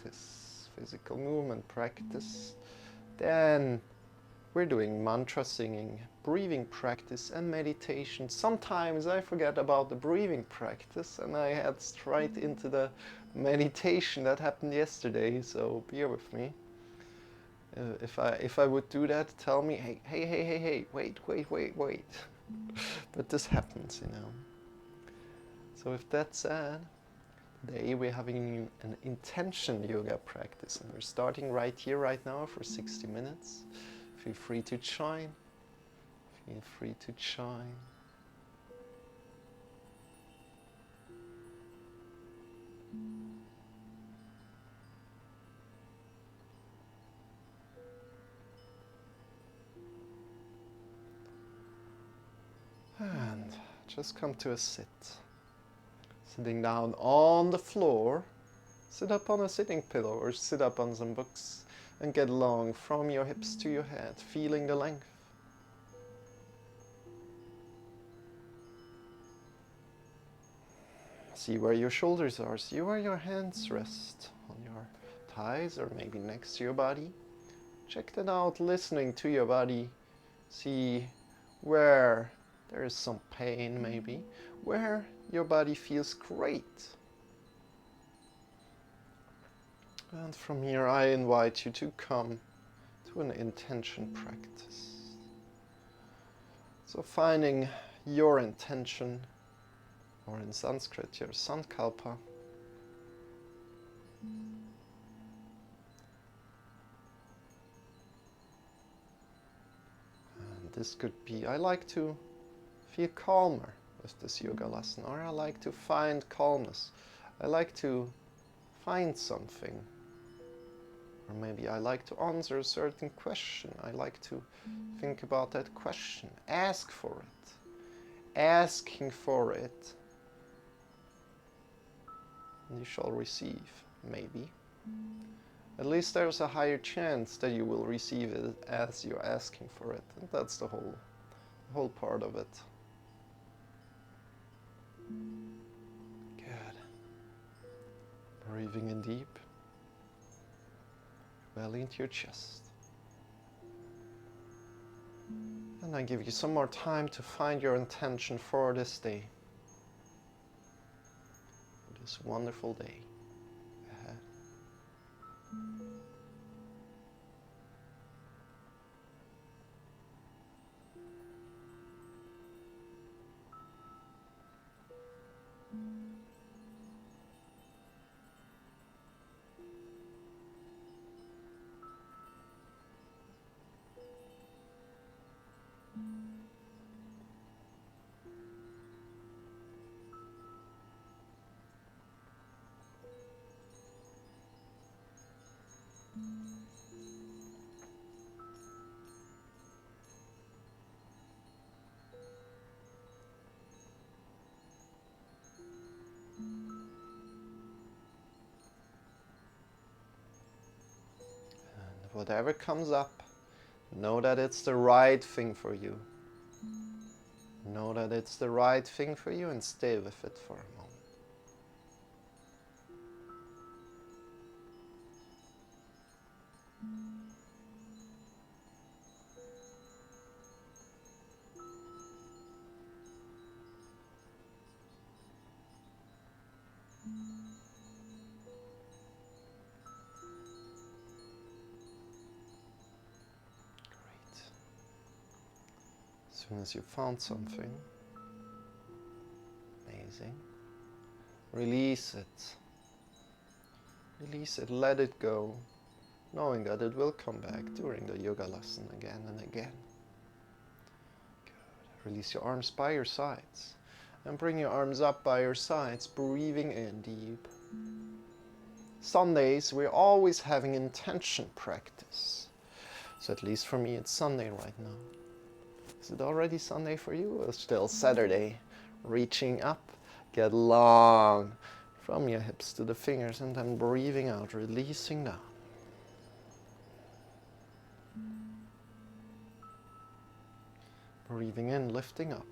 practice, physical movement practice. Then we're doing mantra singing, breathing practice and meditation. Sometimes I forget about the breathing practice and I head straight into the meditation that happened yesterday, so bear with me. If I would do that, tell me, hey, wait. But this happens, you know. So with that said, today we're having an intention yoga practice and we're starting right here, right now for 60 minutes. Feel free to join. Feel free to join. And just come to a sit. Sitting down on the floor, sit up on a sitting pillow or sit up on some books and get long from your hips to your head, feeling the length. See where your shoulders are, see where your hands rest on your thighs or maybe next to your body. Check that out, listening to your body. See where there is some pain maybe, where your body feels great. And from here I invite you to come to an intention practice. So finding your intention, or in Sanskrit your sankalpa. And this could be, I like to feel calmer with this yoga lesson, or I like to find calmness. I like to find something. Or maybe I like to answer a certain question. I like to think about that question. Ask for it. Asking for it. And you shall receive, maybe. At least there's a higher chance that you will receive it as you're asking for it. And that's the whole part of it. Good. Breathing in deep. Belly into your chest. And I give you some more time to find your intention for this day. For this wonderful day ahead. Whatever comes up, know that it's the right thing for you. Know that it's the right thing for you and stay with it for a moment. As soon as you found something amazing, release it. Release it, let it go, knowing that it will come back during the yoga lesson again and again. Good. Release your arms by your sides and bring your arms up by your sides, breathing in deep. Sundays, we're always having intention practice. So at least for me, it's Sunday right now. Is it already Sunday for you? Or still Saturday? Reaching up, get long from your hips to the fingers and then breathing out, releasing down. Breathing in, lifting up.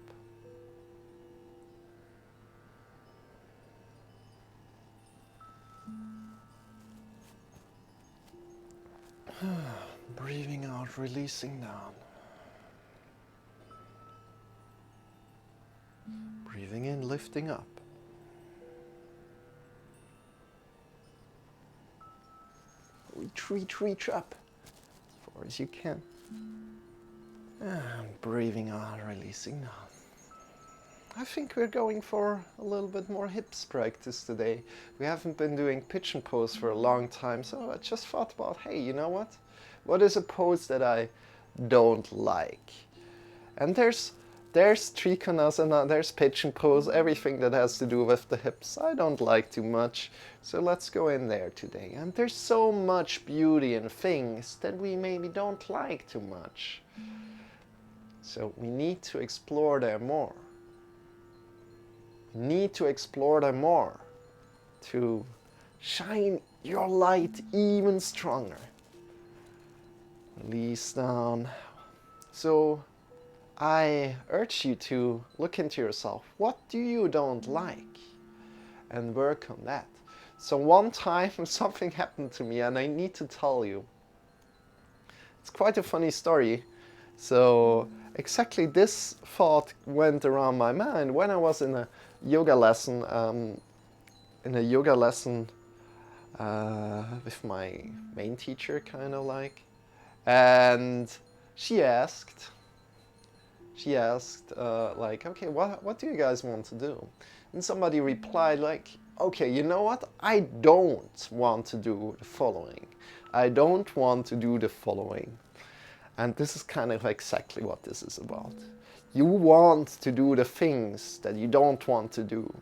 Breathing out, releasing down. Breathing in, lifting up. Reach up as far as you can. And breathing out, releasing down. I think we're going for a little bit more hips practice today. We haven't been doing pigeon pose for a long time, so I just thought about, hey, you know what? What is a pose that I don't like? And there's Trikonasana, there's pigeon pose, everything that has to do with the hips I don't like too much. So let's go in there today. And there's so much beauty in things that we maybe don't like too much. So we need to explore them more. Need to explore them more to shine your light even stronger. Release down. So I urge you to look into yourself. What do you don't like? And work on that. So one time something happened to me and I need to tell you. It's quite a funny story. So exactly this thought went around my mind when I was in a yoga lesson, with my main teacher, kind of like, and she asked, like, okay, what do you guys want to do? And somebody replied like, okay, you know what? I don't want to do the following. I don't want to do the following. And this is kind of exactly what this is about. You want to do the things that you don't want to do.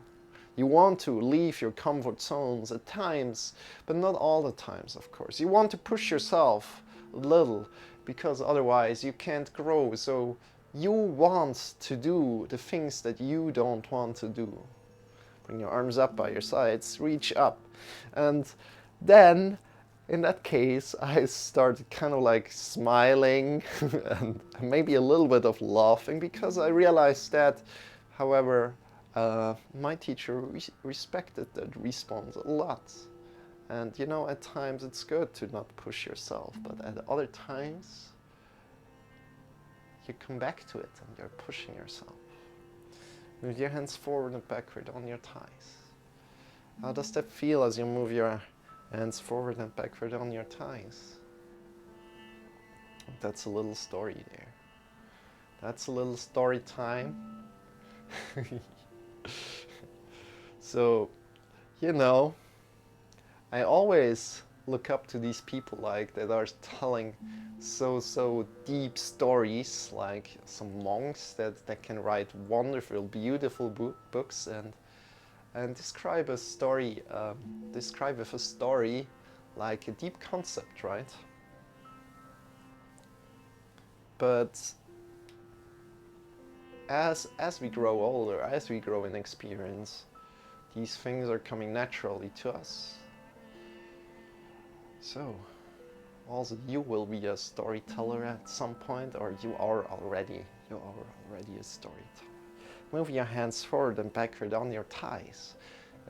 You want to leave your comfort zones at times, but not all the times, of course. You want to push yourself a little, because otherwise you can't grow. So you want to do the things that you don't want to do. Bring your arms up by your sides, reach up. And then, in that case, I started kind of like smiling and maybe a little bit of laughing, because I realized that, however, my teacher respected that response a lot. And you know, at times it's good to not push yourself, but at other times you come back to it and you're pushing yourself. Move your hands forward and backward on your thighs. How does that feel as you move your hands forward and backward on your thighs? That's a little story there. That's a little story time. So, you know, I always look up to these people like that are telling so deep stories, like some monks that can write wonderful, beautiful books and describe a story, describe with a story like a deep concept, right? But as we grow older, as we grow in experience, these things are coming naturally to us. So, also you will be a storyteller at some point, or you are already a storyteller. Move your hands forward and backward on your thighs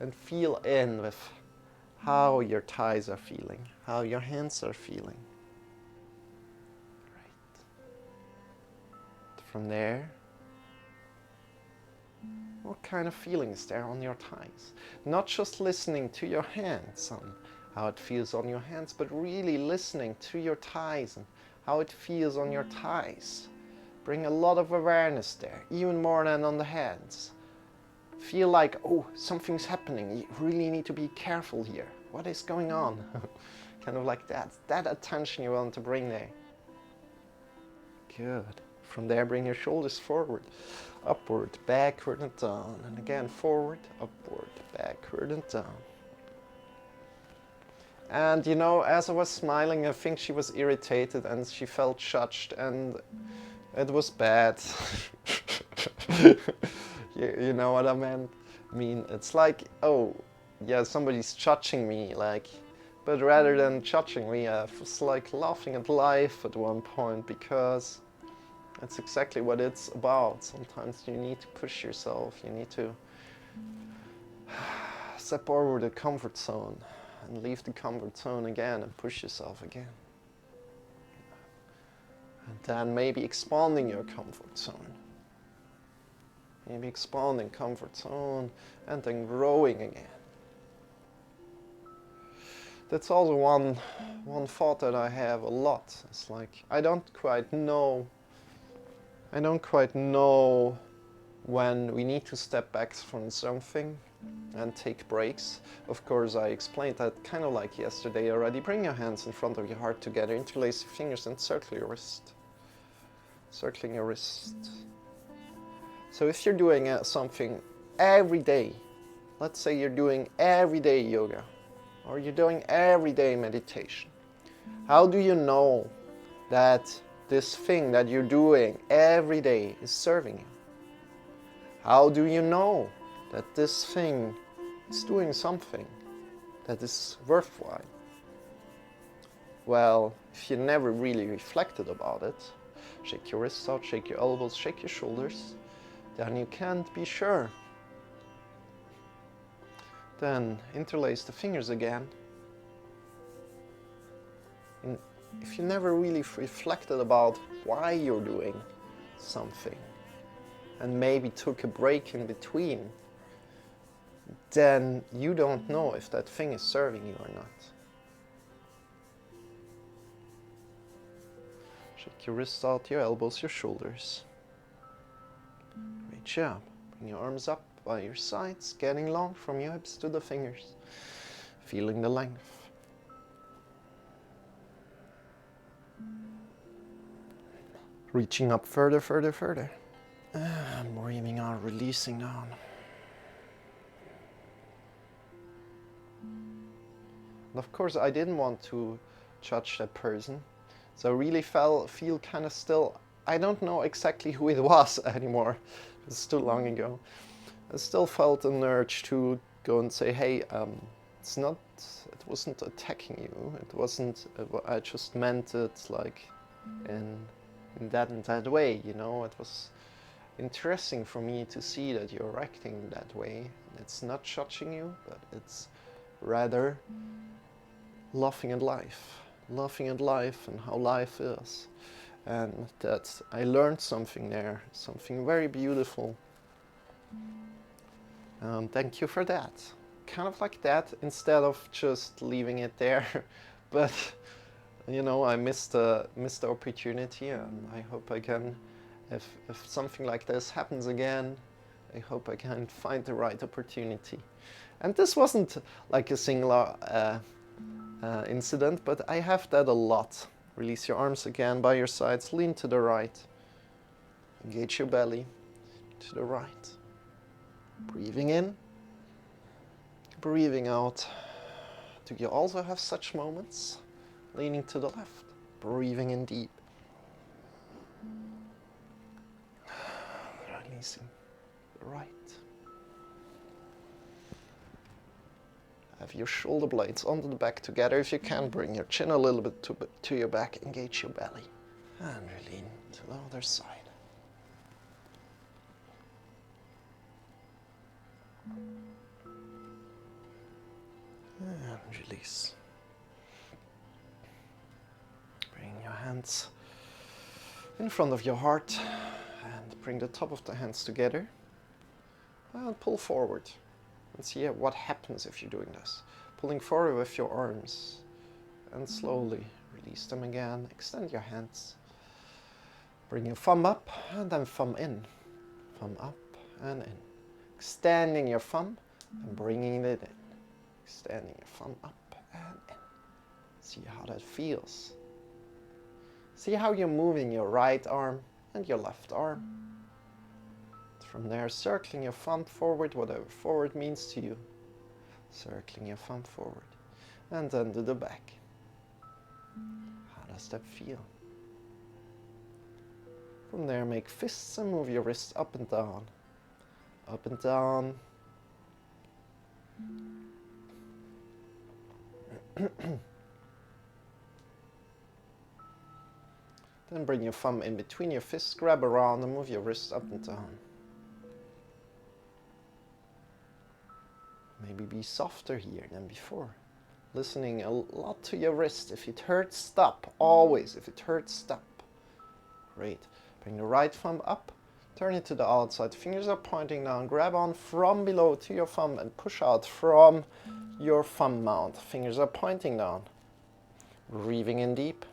and feel in with how your thighs are feeling, how your hands are feeling. Right. From there, what kind of feelings there on your thighs? Not just listening to your hands and how it feels on your hands, but really listening to your thighs and how it feels on your thighs. Bring a lot of awareness there, even more than on the hands. Feel like, oh, something's happening. You really need to be careful here. What is going on? Kind of like that. That attention you want to bring there. Good. From there, bring your shoulders forward, upward, backward and down. And again, forward, upward, backward and down. And you know, as I was smiling, I think she was irritated and she felt judged and it was bad. You know what I meant? I mean, it's like, oh, yeah, somebody's judging me, like, but rather than judging me, I was like laughing at life at one point, because that's exactly what it's about. Sometimes you need to push yourself, you need to step over the comfort zone and leave the comfort zone again and push yourself again. And then maybe expanding your comfort zone. Maybe expanding comfort zone and then growing again. That's also one thought that I have a lot. It's like I don't quite know when we need to step back from something and take breaks. Of course, I explained that kind of like yesterday already. Bring your hands in front of your heart together, interlace your fingers and circle your wrist. Circling your wrist. So if you're doing something every day, let's say you're doing everyday yoga, or you're doing everyday meditation, how do you know that this thing that you're doing every day is serving you? How do you know that this thing is doing something that is worthwhile? Well, if you never really reflected about it, shake your wrists out, shake your elbows, shake your shoulders, then you can't be sure. Then interlace the fingers again. And if you never really reflected about why you're doing something, and maybe took a break in between, then you don't know if that thing is serving you or not. Shake your wrists out, your elbows, your shoulders. Great job. Bring your arms up by your sides, getting long from your hips to the fingers. Feeling the length. Reaching up further, further, further. And breathing out, releasing down. And of course, I didn't want to judge that person. So I really feel kind of still, I don't know exactly who it was anymore. It's too long ago. I still felt an urge to go and say, hey, it wasn't attacking you. It wasn't, I just meant it like in that way, you know. It was interesting for me to see that you're acting that way. It's not judging you, but it's rather laughing at life and how life is. And that I learned something there, something very beautiful. Thank you for that. Kind of like that, instead of just leaving it there. But you know, I missed the opportunity, and I hope I can, if something like this happens again, I hope I can find the right opportunity. And this wasn't like a singular incident, but I have that a lot. Release your arms again by your sides, lean to the right. Engage your belly to the right. Breathing in, breathing out. Do you also have such moments? Leaning to the left, breathing in deep. Releasing the right. Have your shoulder blades onto the back together. If you can, bring your chin a little bit to your back, engage your belly. And lean to the other side. And release. Bring your hands in front of your heart and bring the top of the hands together. And pull forward. And see what happens if you're doing this. Pulling forward with your arms and slowly release them again. Extend your hands. Bring your thumb up and then thumb in. Thumb up and in. Extending your thumb and bringing it in. Extending your thumb up and in. See how that feels. See how you're moving your right arm and your left arm. From there, circling your thumb forward, whatever forward means to you. Circling your thumb forward. And then to the back. How does that feel? From there, make fists and move your wrists up and down. Up and down. Then bring your thumb in between your fists, grab around and move your wrists up and down. Maybe be softer here than before. Listening a lot to your wrist. If it hurts, stop. Always, if it hurts, stop. Great. Bring the right thumb up, turn it to the outside. Fingers are pointing down. Grab on from below to your thumb and push out from your thumb mount. Fingers are pointing down. Breathing in deep.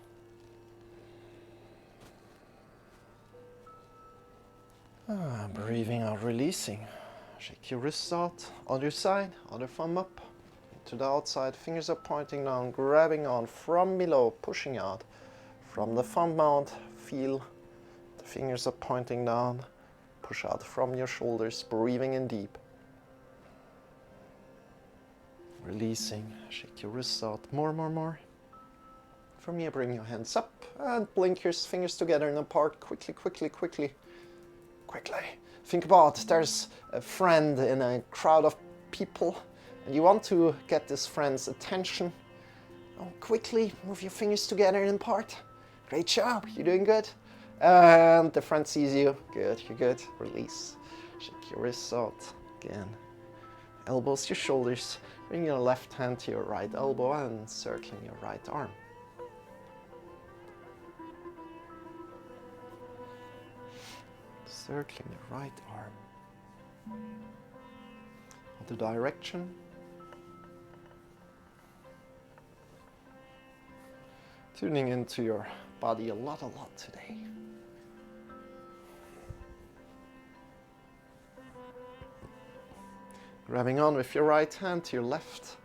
Breathing out, releasing. Shake your wrists out. Other side, other thumb up. To the outside, fingers are pointing down, grabbing on from below, pushing out. From the thumb mount, feel the fingers are pointing down. Push out from your shoulders, breathing in deep. Releasing, shake your wrists out, more. From here, bring your hands up and blink your fingers together and apart, quickly. Think about there's a friend in a crowd of people and you want to get this friend's attention. Oh, quickly move your fingers together and apart. Great job, you're doing good. And the friend sees you. Good, you're good. Release. Shake your wrists out. Again. Elbows to shoulders. Bring your left hand to your right elbow and circling your right arm. Circling the right arm. The direction. Tuning into your body a lot today. Grabbing on with your right hand to your left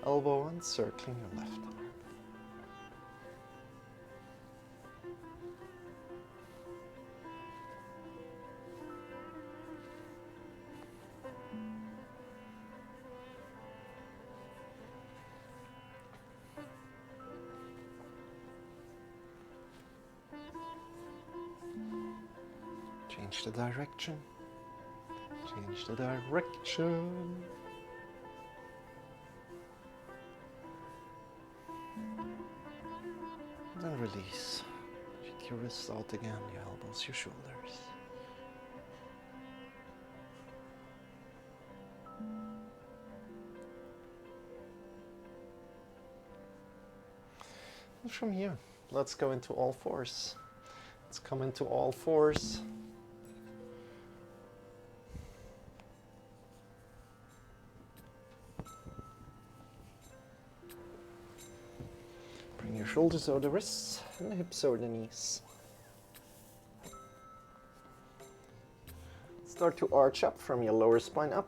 elbow and circling your left arm. Change the direction. Change the direction. Then release. Shake your wrists out again, your elbows, your shoulders. And from here, let's go into all fours. Let's come into all fours. Bring your shoulders over the wrists and the hips over the knees. Start to arch up from your lower spine up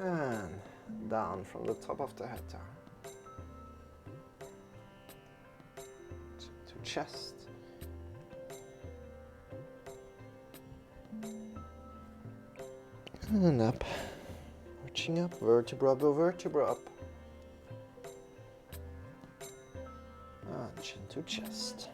and down from the top of the head down. To chest. And up. Arching up, vertebra above vertebra up. Chin to chest.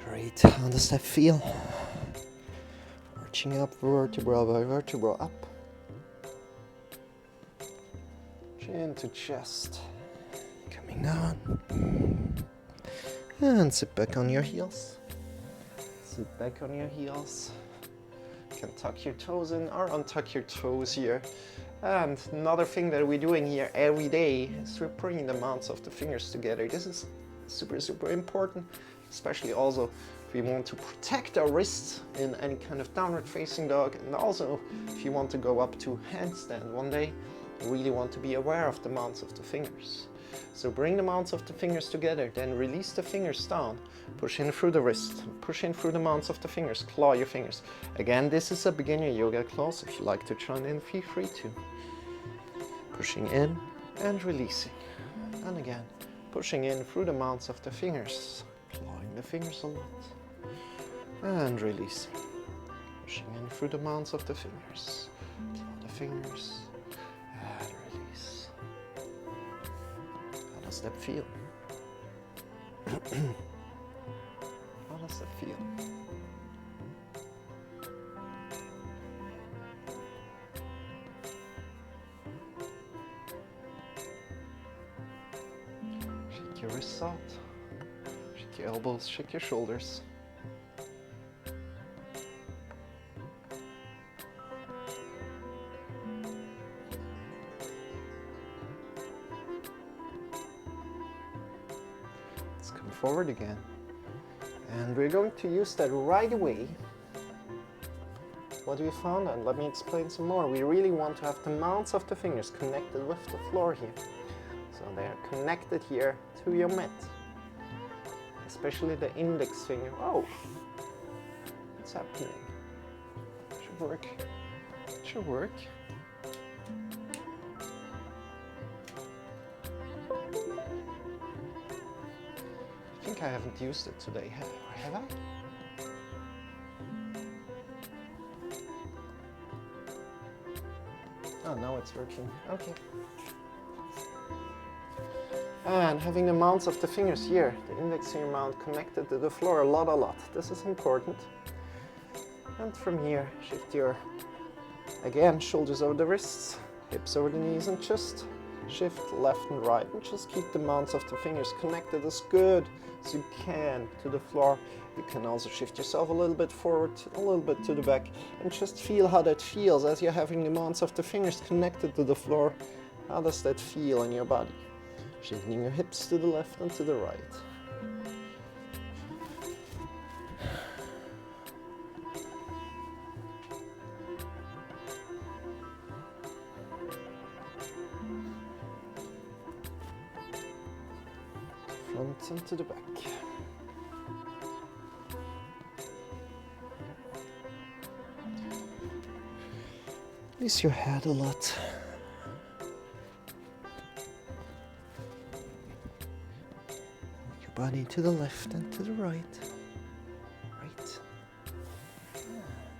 Great, how does that feel? Arching up vertebra by vertebra up. Chin to chest. Coming down. And sit back on your heels. Sit back on your heels. You can tuck your toes in or untuck your toes here. And another thing that we're doing here every day is we're bringing the mounts of the fingers together. This is super important. Especially also if we want to protect our wrists in any kind of downward facing dog, and also if you want to go up to handstand one day, you really want to be aware of the mounts of the fingers. So bring the mounts of the fingers together, then release the fingers down, push in through the wrist, push in through the mounts of the fingers, claw your fingers. Again, this is a beginner yoga class. If you like to join in, feel free to. Pushing in and releasing. And again, pushing in through the mounts of the fingers. Clawing the fingers a lot and releasing, pushing in through the mounts of the fingers, claw the fingers and release. How does that feel? How does that feel? Shake your wrists out. Shake your elbows, shake your shoulders. Let's come forward again. And we're going to use that right away. What we found, and let me explain some more. We really want to have the mounts of the fingers connected with the floor here. So they're connected here to your mat. Especially the index finger. Oh, what's happening? Should work. Should work. I think I haven't used it today. Have I? Oh, now it's working. Okay. And having the mounts of the fingers here, the index finger mount connected to the floor a lot. This is important. And from here, shift your, again, shoulders over the wrists, hips over the knees, and just shift left and right. And just keep the mounts of the fingers connected as good as you can to the floor. You can also shift yourself a little bit forward, a little bit to the back, and just feel how that feels as you're having the mounts of the fingers connected to the floor. How does that feel in your body? Shifting your hips to the left and to the right. Front and to the back. Release your head a lot. Your body to the left and to the right. Right.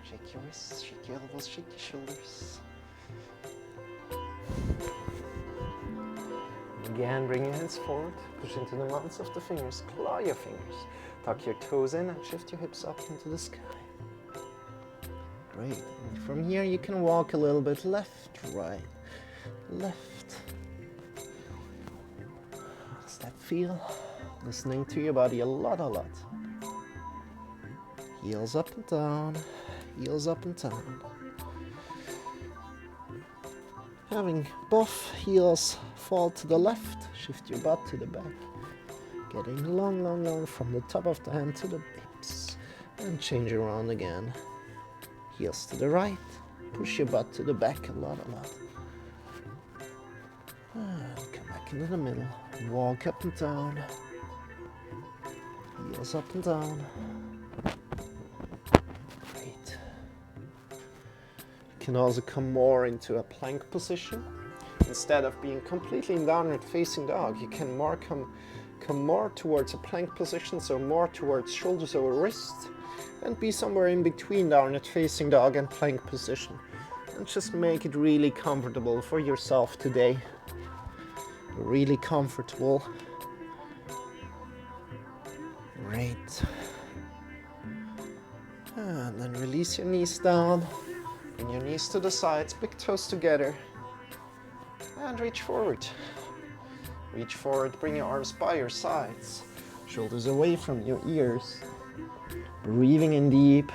Shake your wrists, shake your elbows, shake your shoulders. Again, bring your hands forward, push into the mounts of the fingers, claw your fingers, tuck your toes in and shift your hips up into the sky. Great. And from here you can walk a little bit left, right, left. How does that feel? Listening to your body a lot. Heels up and down, heels up and down. Having both heels fall to the left, shift your butt to the back. Getting long from the top of the hand to the hips. And change around again. Heels to the right, push your butt to the back a lot. And come back into the middle. Walk up and down. Heels up and down. Great. You can also come more into a plank position. Instead of being completely in downward facing dog, you can more come more towards a plank position, so more towards shoulders over wrists, and be somewhere in between downward facing dog and plank position. And just make it really comfortable for yourself today. Really comfortable. Great. And then release your knees down. Bring your knees to the sides, big toes together. And reach forward. Reach forward, bring your arms by your sides. Shoulders away from your ears. Breathing in deep.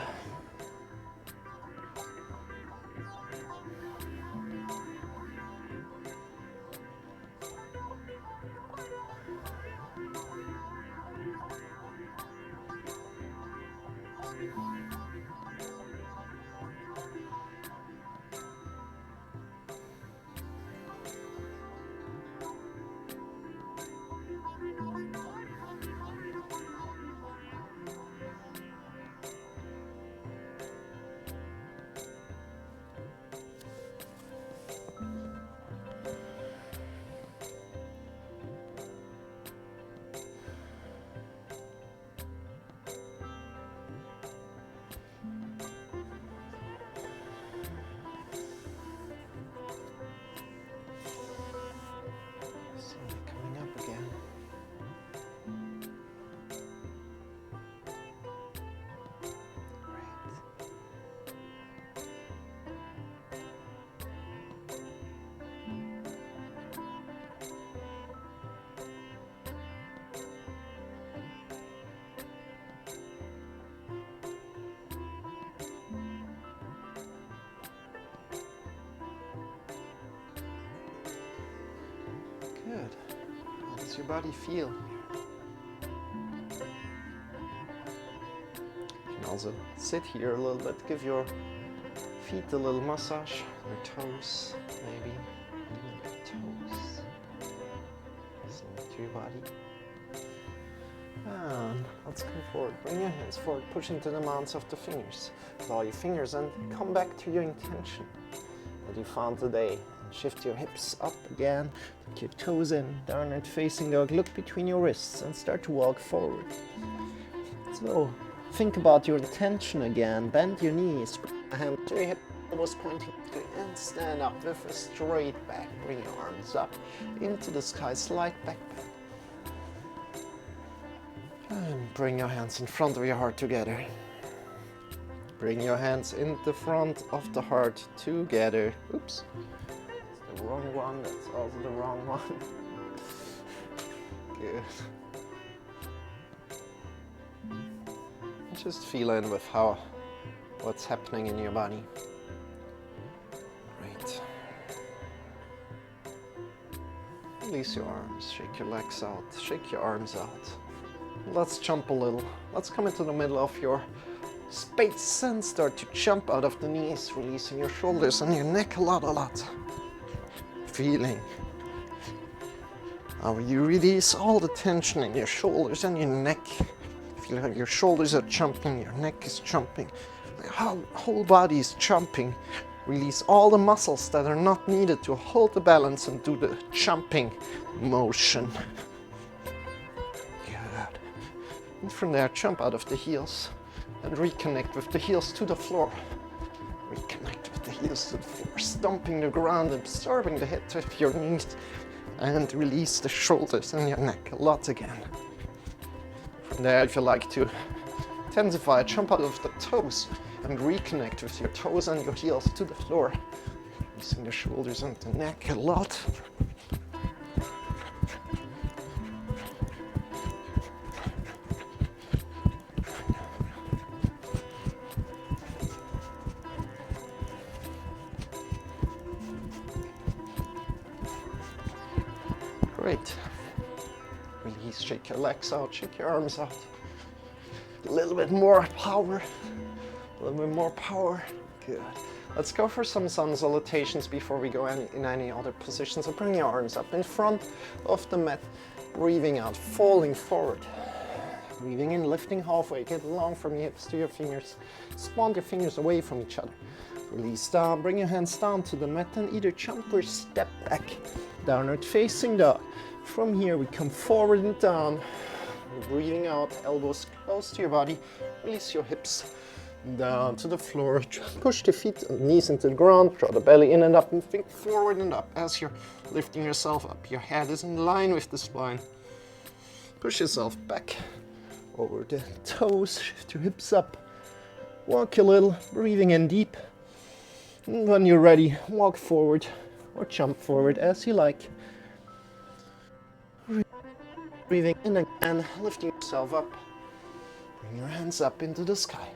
Good. How does your body feel? You can also sit here a little bit, give your feet a little massage, your toes maybe, even your toes. Listen to your body. And let's come forward. Bring your hands forward, push into the mounds of the fingers. Draw your fingers and come back to your intention that you found today. And shift your hips up again, tuck your toes in, downward facing dog. Look between your wrists and start to walk forward. So think about your intention again. Bend your knees, hand to your hip, elbows pointing to you, and stand up with a straight back. Bring your arms up into the sky, slight back bend. And bring your hands in front of your heart together. Bring your hands in the front of the heart together. Oops. That's the wrong one. That's also the wrong one. Good. Just feel in with what's happening in your body. Great. Release your arms. Shake your legs out. Shake your arms out. Let's jump a little. Let's come into the middle of your space and start to jump out of the knees, releasing your shoulders and your neck a lot. Feeling how you release all the tension in your shoulders and your neck. Feel how your shoulders are jumping, your neck is jumping, the whole body is jumping. Release all the muscles that are not needed to hold the balance and do the jumping motion. And from there, jump out of the heels and reconnect with the heels to the floor. Reconnect with the heels to the floor, stomping the ground, absorbing the head with your knees, and release the shoulders and your neck a lot again. From there, if you like to intensify, jump out of the toes and reconnect with your toes and your heels to the floor, releasing the shoulders and the neck a lot. Great. Release, shake your legs out, shake your arms out. A little bit more power. A little bit more power. Good. Let's go for some sun salutations before we go in any other position. So bring your arms up in front of the mat. Breathing out, falling forward. Breathing in, lifting halfway. Get long from your hips to your fingers. Spawn your fingers away from each other. Release down, bring your hands down to the mat and either jump or step back. Downward facing dog. From here we come forward and down. Breathing out, elbows close to your body. Release your hips down to the floor. Push the feet and knees into the ground. Draw the belly in and up and think forward and up as you're lifting yourself up. Your head is in line with the spine. Push yourself back over the toes. Shift your hips up. Walk a little, breathing in deep. And when you're ready, walk forward or jump forward as you like. Breathing in again, lifting yourself up. Bring your hands up into the sky.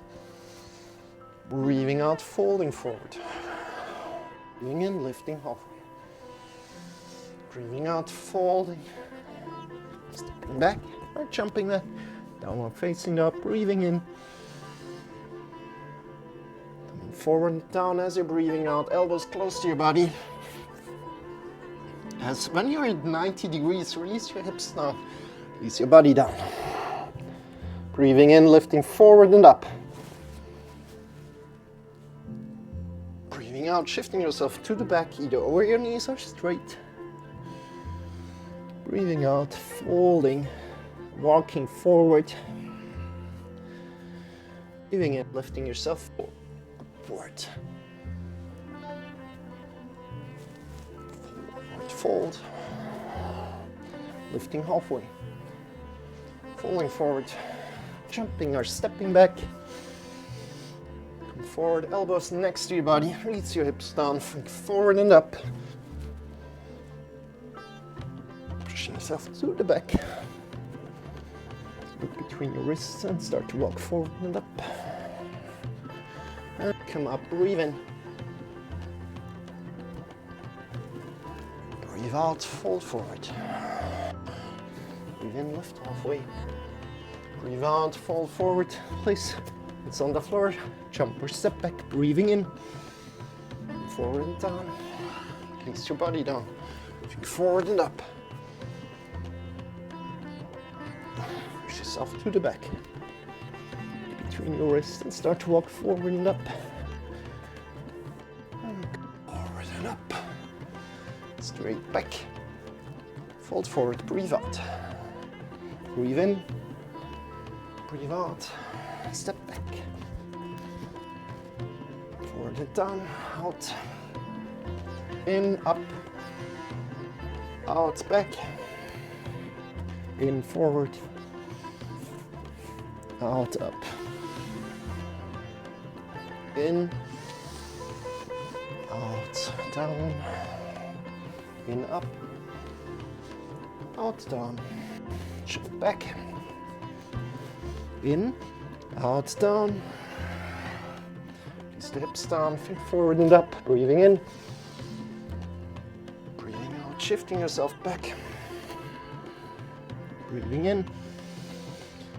Breathing out, folding forward. Breathing in, lifting halfway. Breathing out, folding. Stepping back or jumping back. Downward facing up, breathing in. Coming forward and down as you're breathing out, elbows close to your body. As when you're at 90 degrees, release your hips down. Release your body down. Breathing in, lifting forward and up. Breathing out, shifting yourself to the back, either over your knees or straight. Breathing out, folding, walking forward. Breathing in, lifting yourself forward. Fold, lifting halfway, falling forward, jumping or stepping back, come forward, elbows next to your body, release your hips down, think forward and up, pushing yourself to the back, look between your wrists and start to walk forward and up, and come up, breathe in. Breathe out, fold forward. Breathe in, lift halfway. Breathe out, fold forward. Place it's on the floor. Jump or step back. Breathing in. Forward and down. Release your body down. Moving forward and up. Push yourself to the back. Between your wrists and start to walk forward and up. And forward and up. Straight back. Fold forward, breathe out. Breathe in. Breathe out. Step back. Forward and down. Out. In, up. Out, back. In, forward. Out, up. In. Out, down. In, up. Out, down. Jump back. In. Out, down. Release the hips down. Feet forward and up. Breathing in. Breathing out. Shifting yourself back. Breathing in.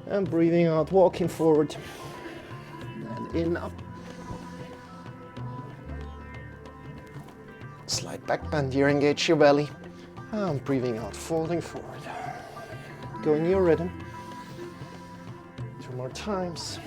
And breathing out. Walking forward. And in, up. Slide back, bend here, engage your belly. And breathing out, folding forward. Go in your rhythm. 2 more times.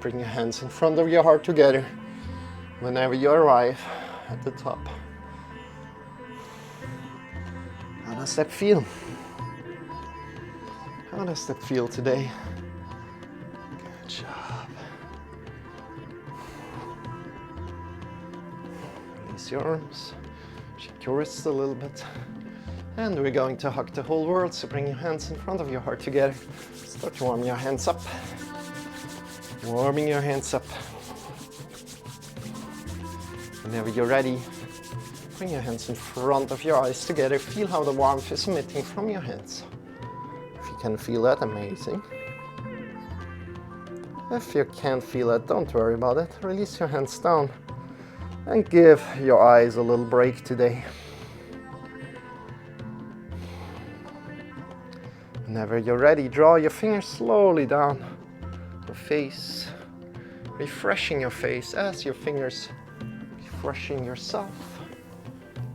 Bring your hands in front of your heart together whenever you arrive at the top. How does that feel? How does that feel today? Good job. Release your arms, shake your wrists a little bit. And we're going to hug the whole world, so bring your hands in front of your heart together. Start to warm your hands up. Warming your hands up. Whenever you're ready, bring your hands in front of your eyes together. Feel how the warmth is emitting from your hands. If you can feel that, amazing. If you can't feel it, don't worry about it. Release your hands down and give your eyes a little break today. Whenever you're ready, draw your fingers slowly down your face, refreshing your face as your fingers refreshing yourself.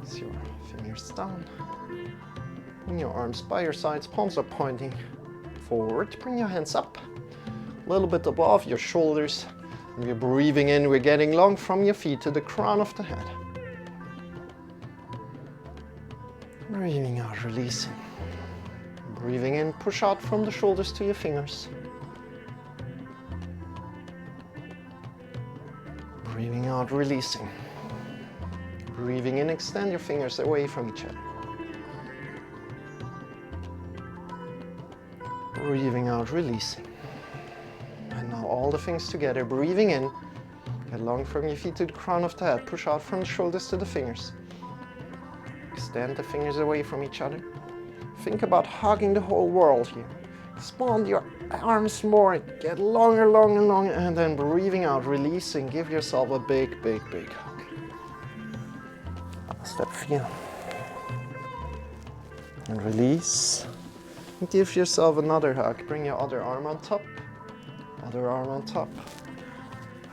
As your fingers down. Bring your arms by your sides, palms are pointing forward. Bring your hands up, a little bit above your shoulders. And we're breathing in, we're getting long from your feet to the crown of the head. Breathing out, releasing. Breathing in, push out from the shoulders to your fingers. Breathing out, releasing. Breathing in, extend your fingers away from each other. Breathing out, releasing. And now all the things together. Breathing in, get long from your feet to the crown of the head. Push out from the shoulders to the fingers. Extend the fingers away from each other. Think about hugging the whole world here. Expand your arms more, get longer, longer, longer, and then breathing out, releasing. Give yourself a big, big, big hug. How does that feel? And release. And give yourself another hug. Bring your other arm on top. Other arm on top.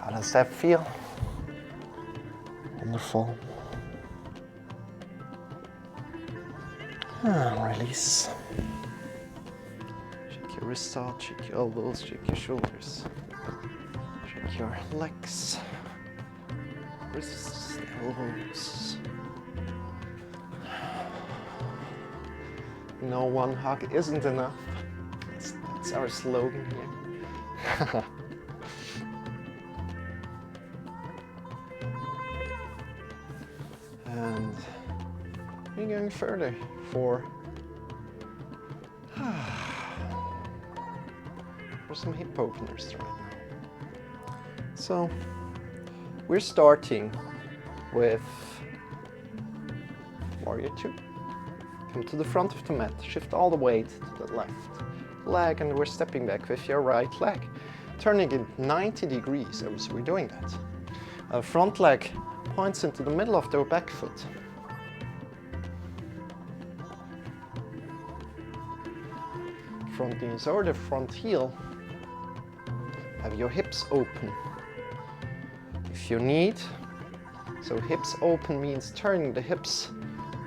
How does that feel? Wonderful. And release. Shake your wrists out, shake your elbows, shake your shoulders. Shake your legs, wrists, elbows. No one hug isn't enough. That's our slogan here. And we're going further for some hip openers right now. So we're starting with Warrior 2. Come to the front of the mat, shift all the weight to the left leg, and we're stepping back with your right leg, turning it 90 degrees as we're doing that. Front leg points into the middle of the back foot. Front knees or the front heel. Have your hips open. If you need, so hips open means turning the hips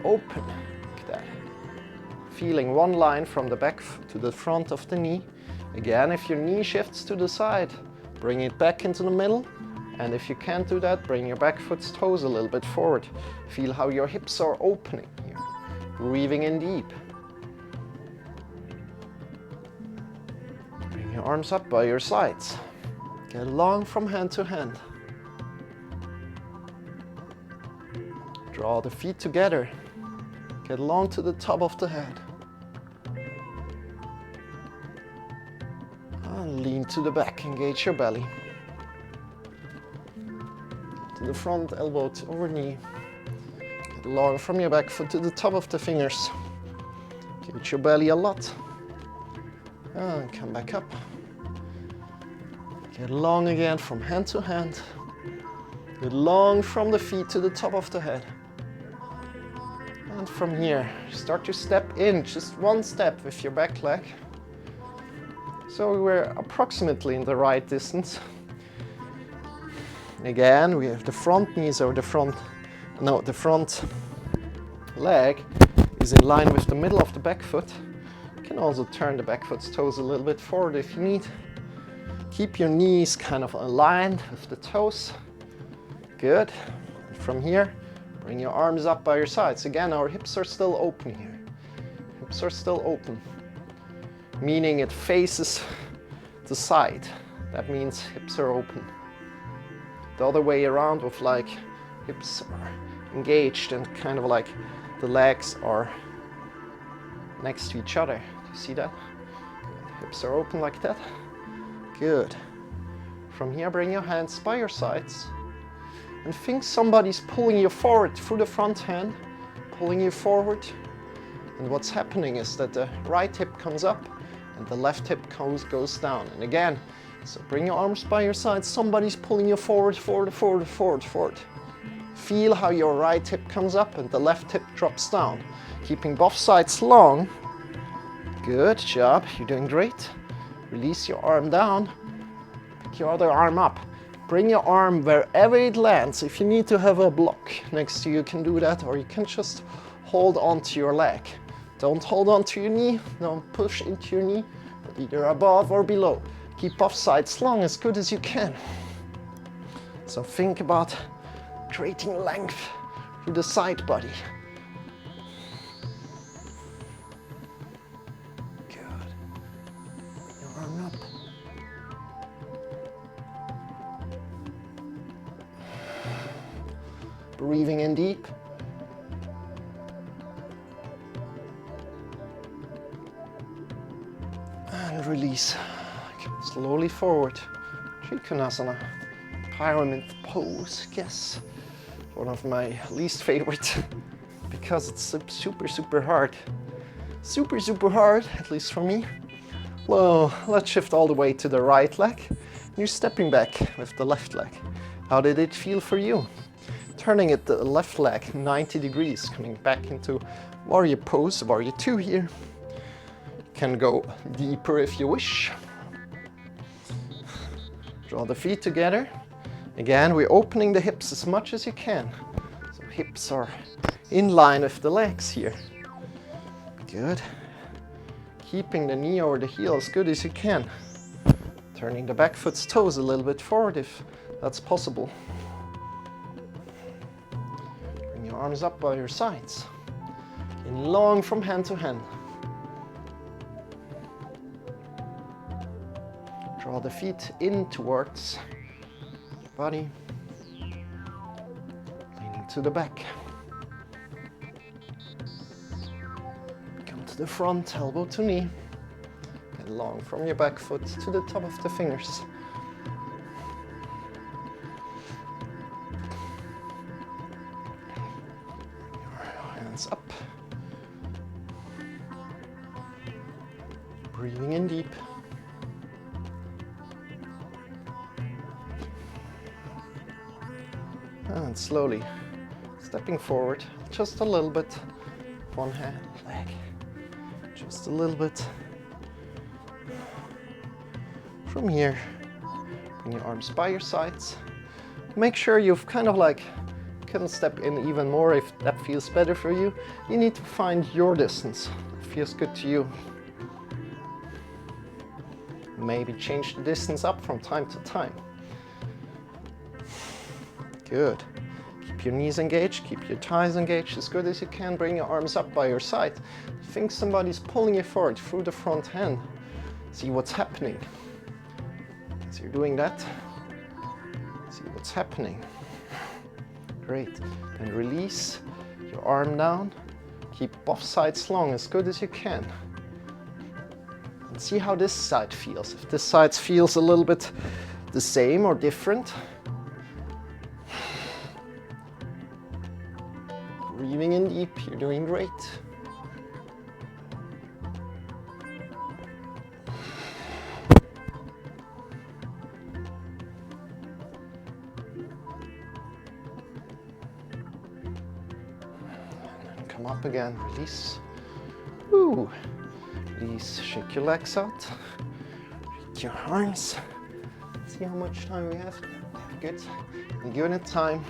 open like that. Feeling one line from the back to the front of the knee. Again, if your knee shifts to the side, bring it back into the middle. And if you can't do that, bring your back foot's toes a little bit forward. Feel how your hips are opening here. Breathing in deep. Bring your arms up by your sides. Get long from hand to hand. Draw the feet together. Get long to the top of the head. And lean to the back, engage your belly. To the front, elbow over knee. Get long from your back foot to the top of the fingers. Engage your belly a lot. And come back up. Get long again from hand to hand. Get long from the feet to the top of the head. And from here, start to step in, just one step with your back leg. So we're approximately in the right distance. Again, we have the front knees or the front leg is in line with the middle of the back foot. You can also turn the back foot's toes a little bit forward if you need. Keep your knees kind of aligned with the toes. Good. And from here, bring your arms up by your sides. Again, our hips are still open here. Hips are still open, meaning it faces the side. That means hips are open. The other way around with like hips are engaged and kind of like the legs are next to each other. Do you see that? Good. Hips are open like that. Good. From here, bring your hands by your sides and think somebody's pulling you forward through the front hand, pulling you forward. And what's happening is that the right hip comes up and the left hip goes down. And again, so bring your arms by your sides. Somebody's pulling you forward, forward, forward, forward, forward. Feel how your right hip comes up and the left hip drops down. Keeping both sides long. Good job, you're doing great. Release your arm down. Pick your other arm up. Bring your arm wherever it lands. If you need to have a block next to you, you can do that, or you can just hold on to your leg. Don't hold on to your knee, don't push into your knee, but either above or below. Keep both sides long as good as you can. So think about creating length through the side body. Good. Your arm up. Breathing in deep. And release. Come slowly forward. Trikonasana. Pyramid pose. Yes. One of my least favorite because it's super hard. Super hard, at least for me. Well, let's shift all the way to the right leg. You're stepping back with the left leg. How did it feel for you? Turning it the left leg 90 degrees, coming back into warrior pose, warrior 2 here. You can go deeper if you wish. Draw the feet together. Again, we're opening the hips as much as you can. So hips are in line with the legs here. Good. Keeping the knee over the heel as good as you can. Turning the back foot's toes a little bit forward if that's possible. Bring your arms up by your sides. In long from hand to hand. Draw the feet in towards your body, leaning to the back. Come to the front, elbow to knee. Get long from your back foot to the top of the fingers. Your hands up. Breathing in deep. And slowly stepping forward just a little bit. One hand, leg, just a little bit. From here, bring your arms by your sides. Make sure you've kind of like can step in even more if that feels better for you. You need to find your distance that feels good to you. Maybe change the distance up from time to time. Good. Keep your knees engaged, keep your thighs engaged as good as you can. Bring your arms up by your side. Think somebody's pulling you forward through the front hand. See what's happening. As you're doing that, see what's happening. Great. Then release your arm down. Keep both sides long as good as you can. And see how this side feels. If this side feels a little bit the same or different. Breathing in deep, you're doing great. And then come up again, release. Woo. Release, shake your legs out. Shake your arms. See how much time we have. Good. And give it time.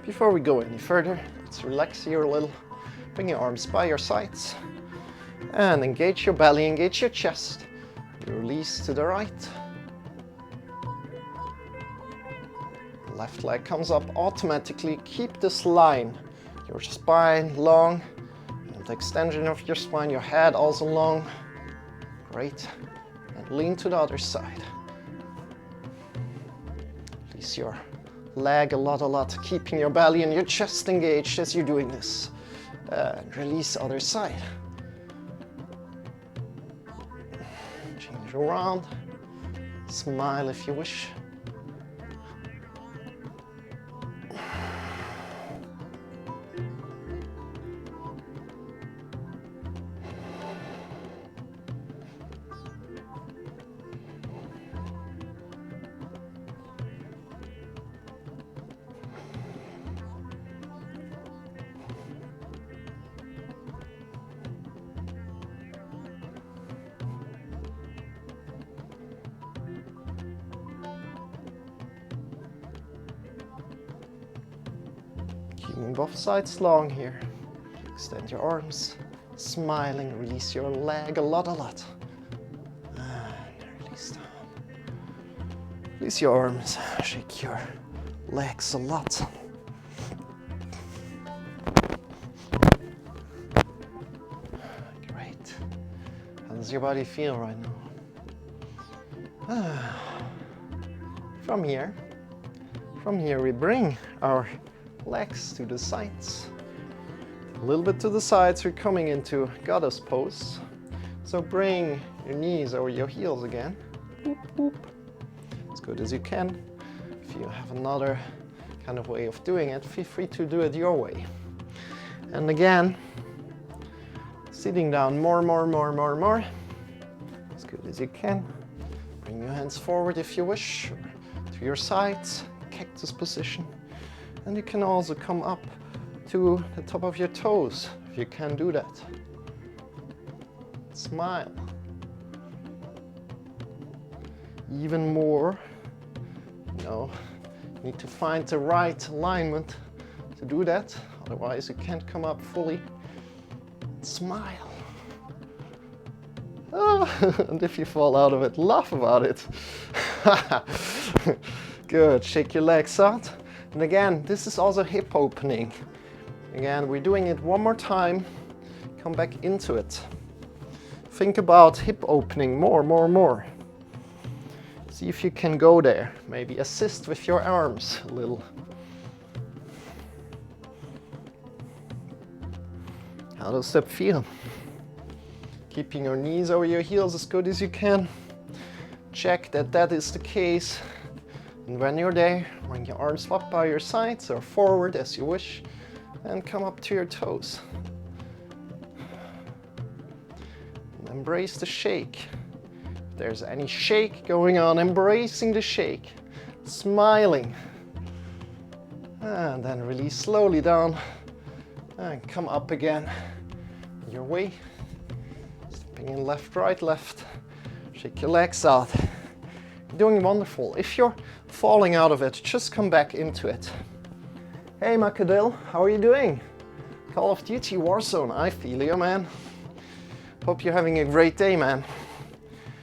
Before we go any further, let's relax here a little. Bring your arms by your sides and engage your belly, engage your chest. You release to the right. Left leg comes up automatically. Keep this line. Your spine long and the extension of your spine, your head also long. Great. And lean to the other side. Release your leg a lot, keeping your belly and your chest engaged as you're doing this. And release other side. Change around. Smile if you wish. Keeping both sides long here. Extend your arms, smiling, release your leg a lot. And release down. Release your arms, shake your legs a lot. Great. How does your body feel right now? From here we bring our legs to the sides. A little bit to the sides, we're coming into goddess pose. So bring your knees over your heels again. Boop, boop. As good as you can. If you have another kind of way of doing it, feel free to do it your way. And again, sitting down more. As good as you can. Bring your hands forward if you wish, to your sides, cactus position. And you can also come up to the top of your toes, if you can do that. Smile. Even more, you need to find the right alignment to do that, otherwise you can't come up fully. Smile. Oh, and if you fall out of it, laugh about it. Good, shake your legs out. And again, this is also hip opening. Again, we're doing it one more time. Come back into it. Think about hip opening more. See if you can go there. Maybe assist with your arms a little. How does that feel? Keeping your knees over your heels as good as you can. Check that that is the case. And when you're there, bring your arms up by your sides or forward as you wish, and come up to your toes. And embrace the shake. If there's any shake going on, embracing the shake, smiling. And then release slowly down and come up again. Your way. Stepping in left, right, left. Shake your legs out. You're doing wonderful. If you're falling out of it, just come back into it. Hey Marcel, how are you doing? Call of Duty Warzone, I feel you, man. Hope you're having a great day, man.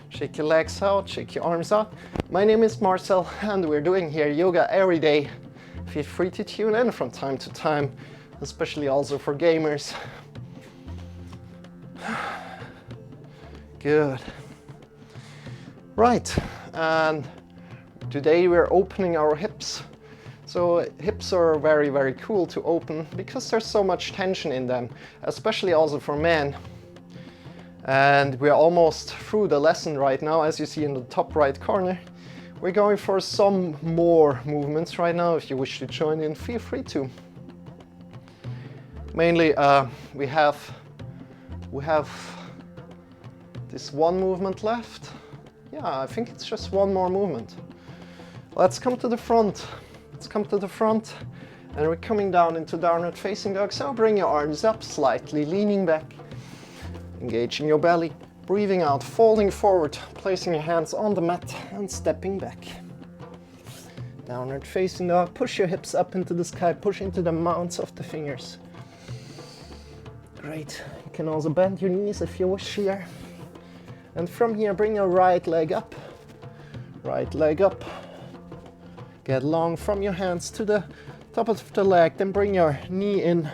Shake your legs out, shake your arms out. My name is Marcel and we're doing here yoga every day. Feel free to tune in from time to time, especially also for gamers. Good. Right, and today we're opening our hips. So hips are very, very cool to open because there's so much tension in them, especially also for men. And we're almost through the lesson right now, as you see in the top right corner. We're going for some more movements right now. If you wish to join in, feel free to. Mainly we have this one movement left. Yeah, I think it's just one more movement. Let's come to the front. Let's come to the front. And we're coming down into downward facing dog. So bring your arms up slightly, leaning back. Engaging your belly. Breathing out, folding forward. Placing your hands on the mat and stepping back. Downward facing dog. Push your hips up into the sky. Push into the mounts of the fingers. Great. You can also bend your knees if you wish here. And from here, bring your right leg up. Right leg up. Get long from your hands to the top of the leg. Then bring your knee in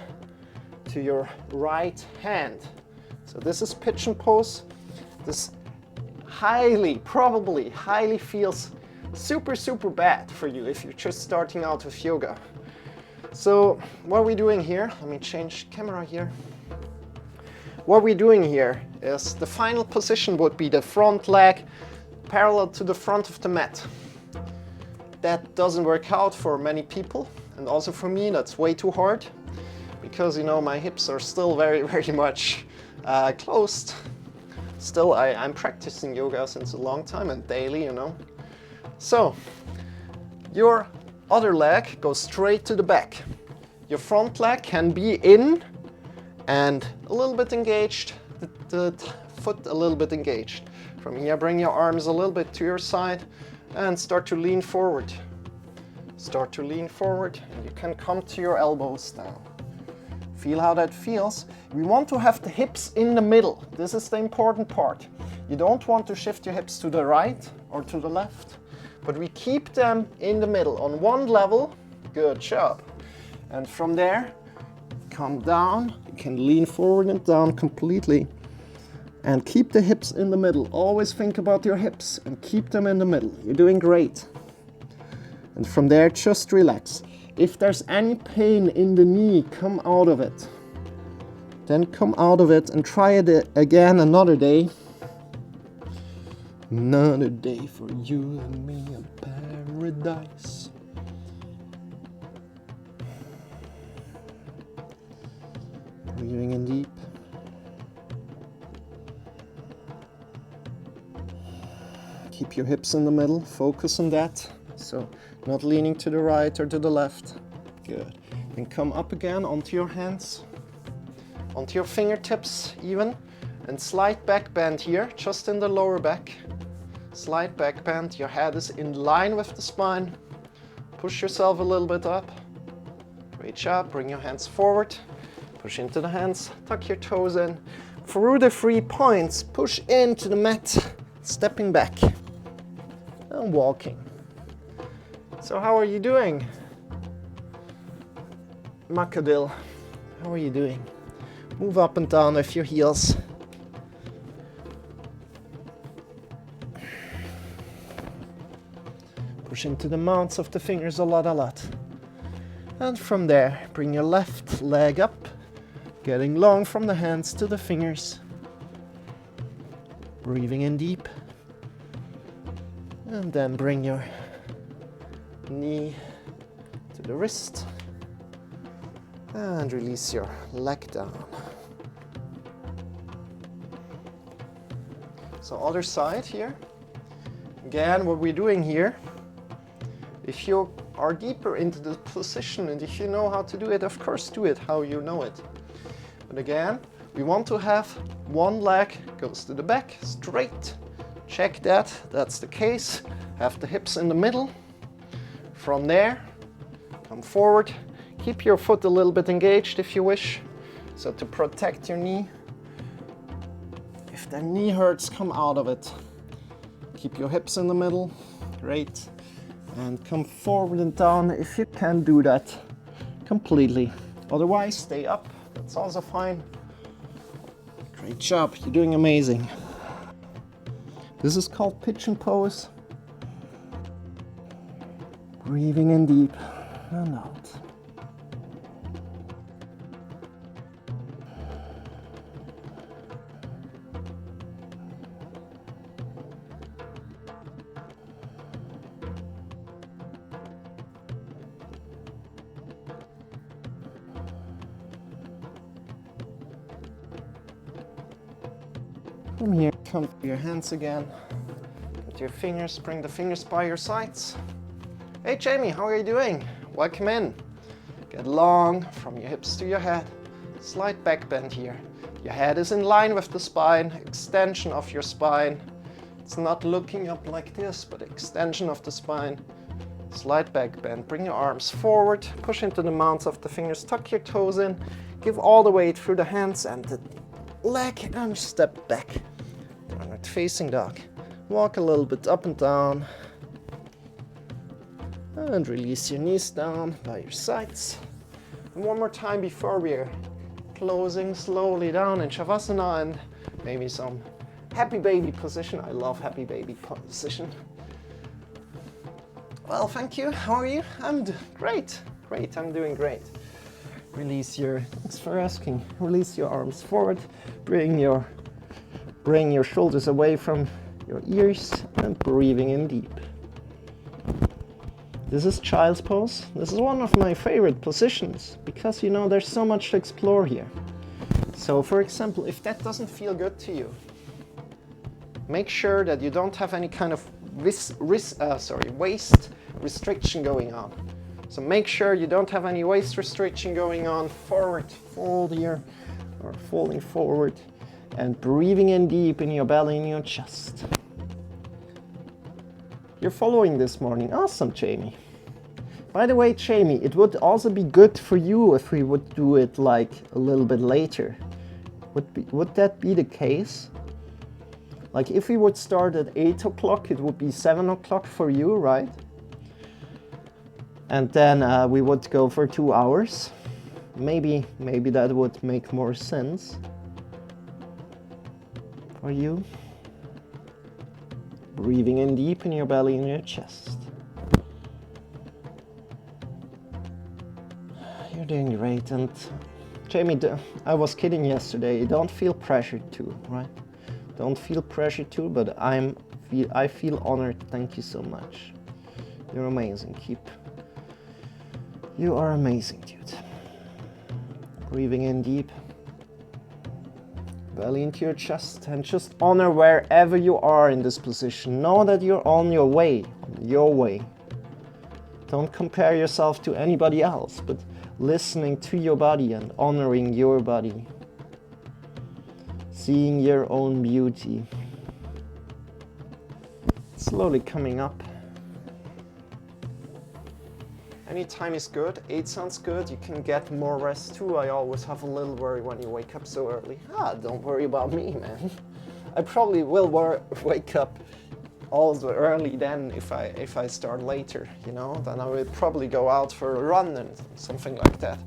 to your right hand. So this is pigeon pose. This probably highly feels super bad for you if you're just starting out with yoga. So what are we doing here? Let me change camera here. What we're doing here is the final position would be the front leg parallel to the front of the mat. That doesn't work out for many people, and also for me that's way too hard because, you know, my hips are still very much closed. Still, I'm practicing yoga since a long time and daily, you know. So your other leg goes straight to the back. Your front leg can be in and a little bit engaged, the foot a little bit engaged. From here, bring your arms a little bit to your side and start to lean forward. Start to lean forward, and you can come to your elbows down. Feel how that feels. We want to have the hips in the middle. This is the important part. You don't want to shift your hips to the right or to the left, but we keep them in the middle on one level. Good job. And from there, come down. You can lean forward and down completely. And keep the hips in the middle. Always think about your hips and keep them in the middle. You're doing great. And from there, just relax. If there's any pain in the knee, come out of it. Then come out of it and try it again another day. Another day for you and me in paradise. Breathing in deep. Keep your hips in the middle, focus on that. So not leaning to the right or to the left. Good. Then come up again onto your hands, onto your fingertips even, and slight back bend here, just in the lower back. Slight back bend, your head is in line with the spine. Push yourself a little bit up. Reach up, bring your hands forward. Push into the hands, tuck your toes in. Through the 3 points, push into the mat, stepping back and walking. So how are you doing? Marcel, how are you doing? Move up and down with your heels. Push into the mounts of the fingers a lot. And from there, bring your left leg up, getting long from the hands to the fingers. Breathing in deep. And then bring your knee to the wrist. And release your leg down. So other side here. Again, what we're doing here, if you are deeper into the position and if you know how to do it, of course do it how you know it. But again, we want to have one leg goes to the back, straight. Check that, that's the case. Have the hips in the middle. From there, come forward. Keep your foot a little bit engaged if you wish, so to protect your knee. If the knee hurts, come out of it. Keep your hips in the middle, great. And come forward and down if you can do that completely. Otherwise, stay up, that's also fine. Great job, you're doing amazing. This is called pigeon pose. Breathing in deep and out. From here, come to your hands again. With your fingers, bring the fingers by your sides. Hey Jamie, how are you doing? Welcome in. Get long from your hips to your head. Slight back bend here. Your head is in line with the spine, extension of your spine. It's not looking up like this, but extension of the spine. Slight back bend. Bring your arms forward, push into the mounts of the fingers, tuck your toes in, give all the weight through the hands and the leg and step back. Downward facing dog. Walk a little bit up and down. And release your knees down by your sides. And one more time before we're closing slowly down in Shavasana and maybe some happy baby position. I love happy baby position. Well, thank you. How are you? I'm great. Great, I'm doing great. Release your, thanks for asking. Release your arms forward. Bring your shoulders away from your ears and breathing in deep. This is child's pose. This is one of my favorite positions because you know there's so much to explore here. So for example, if that doesn't feel good to you, make sure that you don't have any kind of waist restriction going on. So make sure you don't have any waist restriction going on. Forward fold here, or folding forward, and breathing in deep in your belly and your chest. You're following this morning. Awesome, Jamie. By the way, Jamie, it would also be good for you if we would do it like a little bit later. Would that be the case? Like if we would start at 8 o'clock, it would be 7 o'clock for you, right? And then we would go for 2 hours. Maybe that would make more sense for you. Breathing in deep in your belly and your chest. You're doing great. And Jamie, I was kidding yesterday. You don't feel pressured to, right? Don't feel pressured to, but I feel honored. Thank you so much. You're amazing. You are amazing, dude. Breathing in deep. Belly into your chest and just honor wherever you are in this position. Know that you're on your way. Don't compare yourself to anybody else, but listening to your body and honoring your body. Seeing your own beauty. Slowly coming up. Any time is good. 8 sounds good. You can get more rest too. I always have a little worry when you wake up so early. Don't worry about me, man. I probably will wake up also early then if I start later, you know. Then I will probably go out for a run and something like that.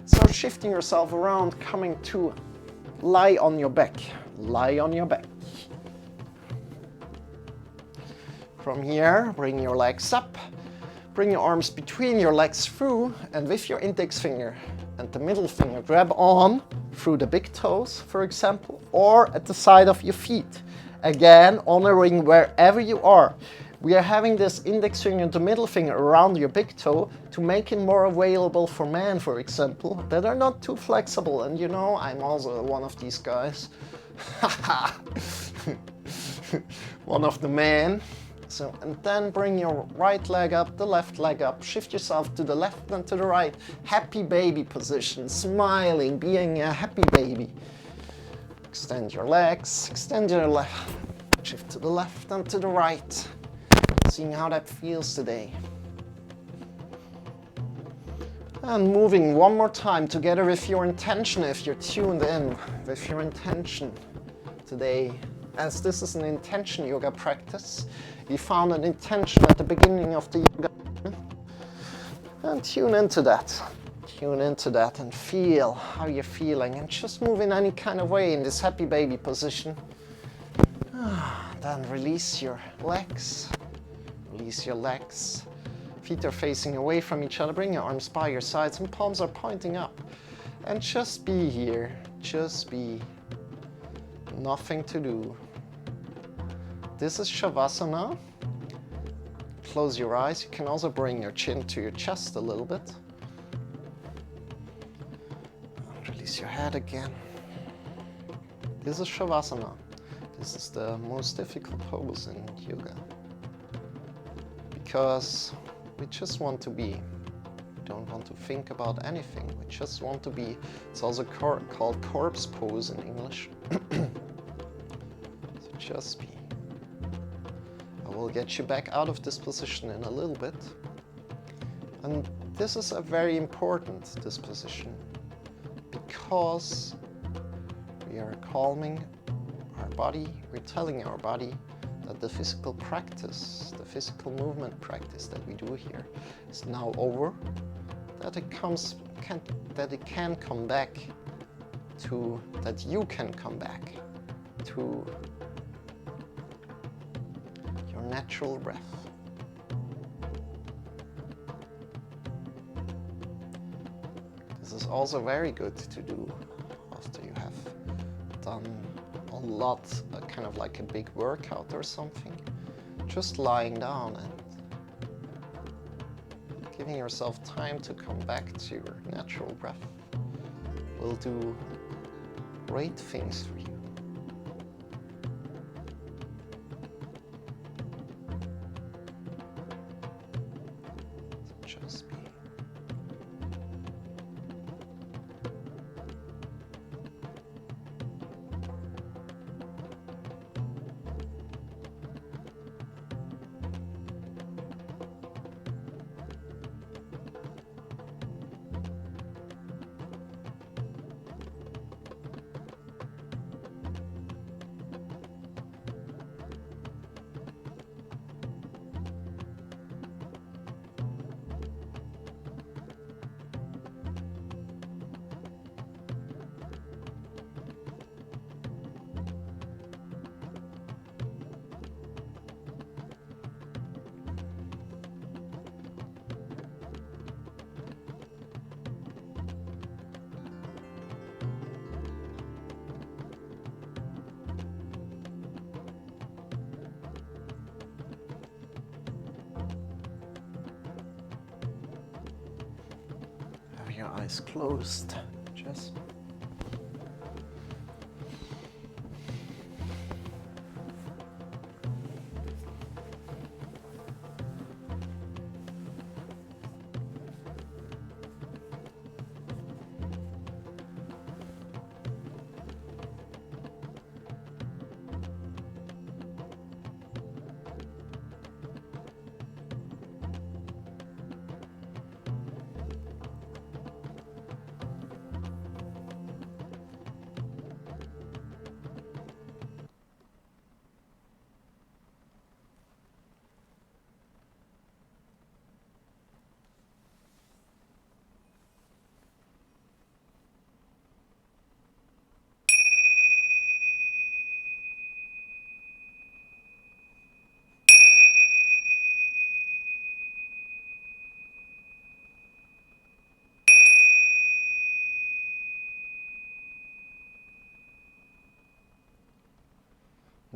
So shifting yourself around, coming to lie on your back. Lie on your back. From here, bring your legs up. Bring your arms between your legs through, and with your index finger and the middle finger, grab on through the big toes, for example, or at the side of your feet. Again, honoring wherever you are. We are having this index finger and the middle finger around your big toe to make it more available for men, for example, that are not too flexible. And you know, I'm also one of these guys. One of the men. So, and then bring your right leg up, the left leg up, shift yourself to the left and to the right. Happy baby position, smiling, being a happy baby. Extend your legs, extend your left, shift to the left and to the right. Seeing how that feels today. And moving one more time together with your intention, if you're tuned in with your intention today. As this is an intention yoga practice, you found an intention at the beginning of the yoga. And tune into that. Tune into that and feel how you're feeling. And just move in any kind of way in this happy baby position. Then release your legs. Release your legs. Feet are facing away from each other. Bring your arms by your sides and palms are pointing up. And just be here. Just be. Nothing to do. This is Shavasana. Close your eyes. You can also bring your chin to your chest a little bit. Release your head again. This is Shavasana. This is the most difficult pose in yoga. Because we just want to be. We don't want to think about anything. We just want to be. It's also called corpse pose in English. So just be. I will get you back out of this position in a little bit. And this is a very important, this position, because we are calming our body, we're telling our body that the physical practice, the physical movement practice that we do here is now over, that it can come back to, that you can come back to your natural breath. This is also very good to do after you have done a lot, kind of like a big workout or something. Just lying down and giving yourself time to come back to your natural breath will do great things for you. So just be. Your eyes closed, just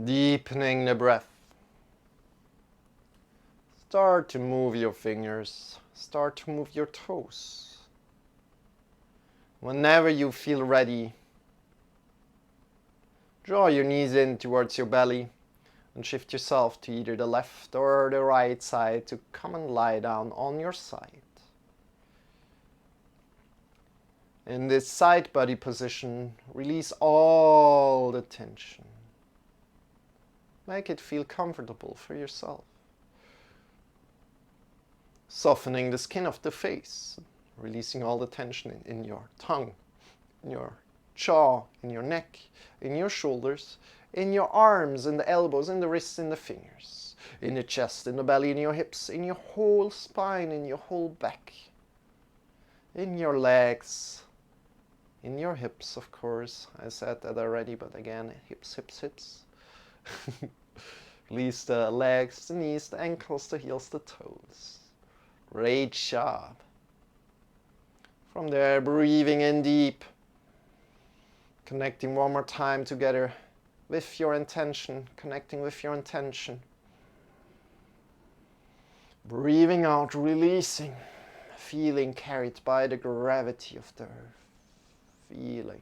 Deepening the breath. Start to move your fingers. Start to move your toes. Whenever you feel ready, draw your knees in towards your belly and shift yourself to either the left or the right side to come and lie down on your side. In this side body position, release all the tension. Make it feel comfortable for yourself. Softening the skin of the face, releasing all the tension in your tongue, in your jaw, in your neck, in your shoulders, in your arms, in the elbows, in the wrists, in the fingers, in the chest, in the belly, in your hips, in your whole spine, in your whole back, in your legs, in your hips, of course. I said that already, but again, hips, hips, hips. Release the legs, the knees, the ankles, the heels, the toes. Great job. From there, breathing in deep. Connecting one more time together with your intention. Connecting with your intention. Breathing out, releasing. Feeling carried by the gravity of the earth. Feeling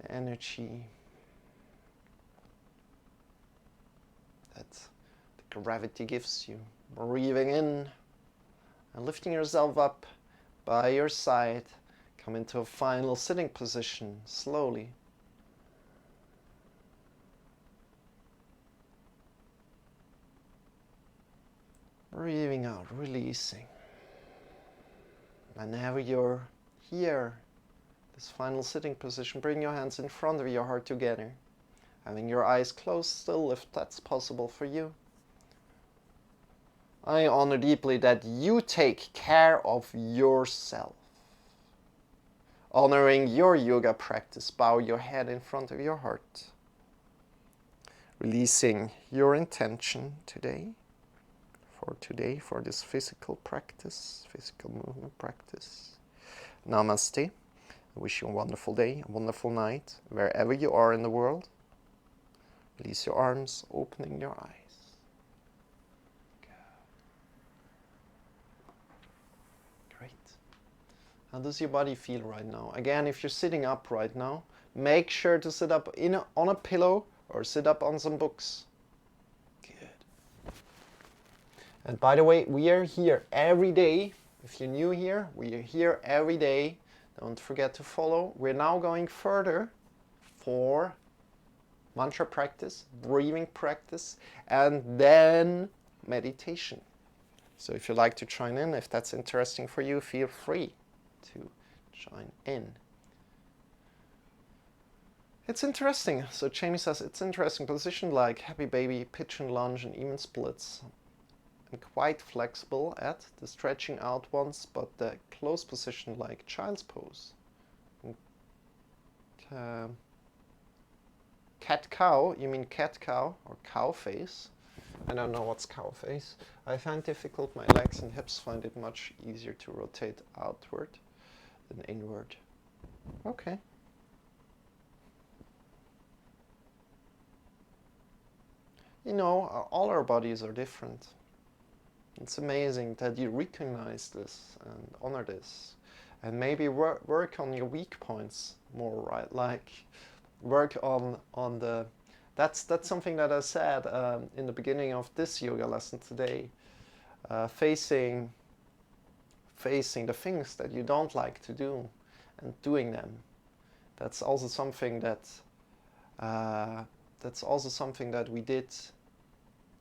the energy that the gravity gives you. Breathing in and lifting yourself up by your side. Come into a final sitting position slowly. Breathing out, releasing. Whenever you're here, this final sitting position, bring your hands in front of your heart together. Having your eyes closed still, if that's possible for you. I honor deeply that you take care of yourself. Honoring your yoga practice, bow your head in front of your heart. Releasing your intention today, for this physical practice, physical movement practice. Namaste. I wish you a wonderful day, a wonderful night, wherever you are in the world. Release your arms, opening your eyes. Great. How does your body feel right now? Again, if you're sitting up right now, make sure to sit up on a pillow or sit up on some books. Good. And by the way, we are here every day. If you're new here, we are here every day. Don't forget to follow. We're now going further for mantra practice, breathing practice, and then meditation. So if you'd like to join in, if that's interesting for you, feel free to join in. It's interesting. So Jamie says it's interesting position like happy baby, pigeon lunge, and even splits. And quite flexible at the stretching out ones, but the closed position like child's pose. Cat cow, you mean cat cow or cow face? I don't know what's cow face. I find difficult, my legs and hips find it much easier to rotate outward than inward. Okay. You know, all our bodies are different. It's amazing that you recognize this and honor this. And maybe work on your weak points more, right? Like work on the... That's something that I said in the beginning of this yoga lesson today. Facing the things that you don't like to do and doing them. That's also something that we did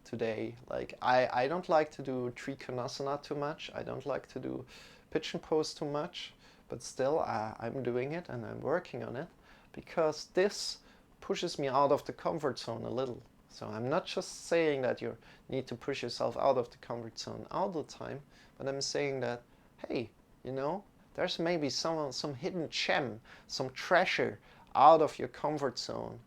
today. Like I don't like to do Trikonasana too much. I don't like to do pigeon pose too much, but still I'm doing it and I'm working on it because this pushes me out of the comfort zone a little. So I'm not just saying that you need to push yourself out of the comfort zone all the time, but I'm saying that, hey, you know, there's maybe some hidden gem, some treasure out of your comfort zone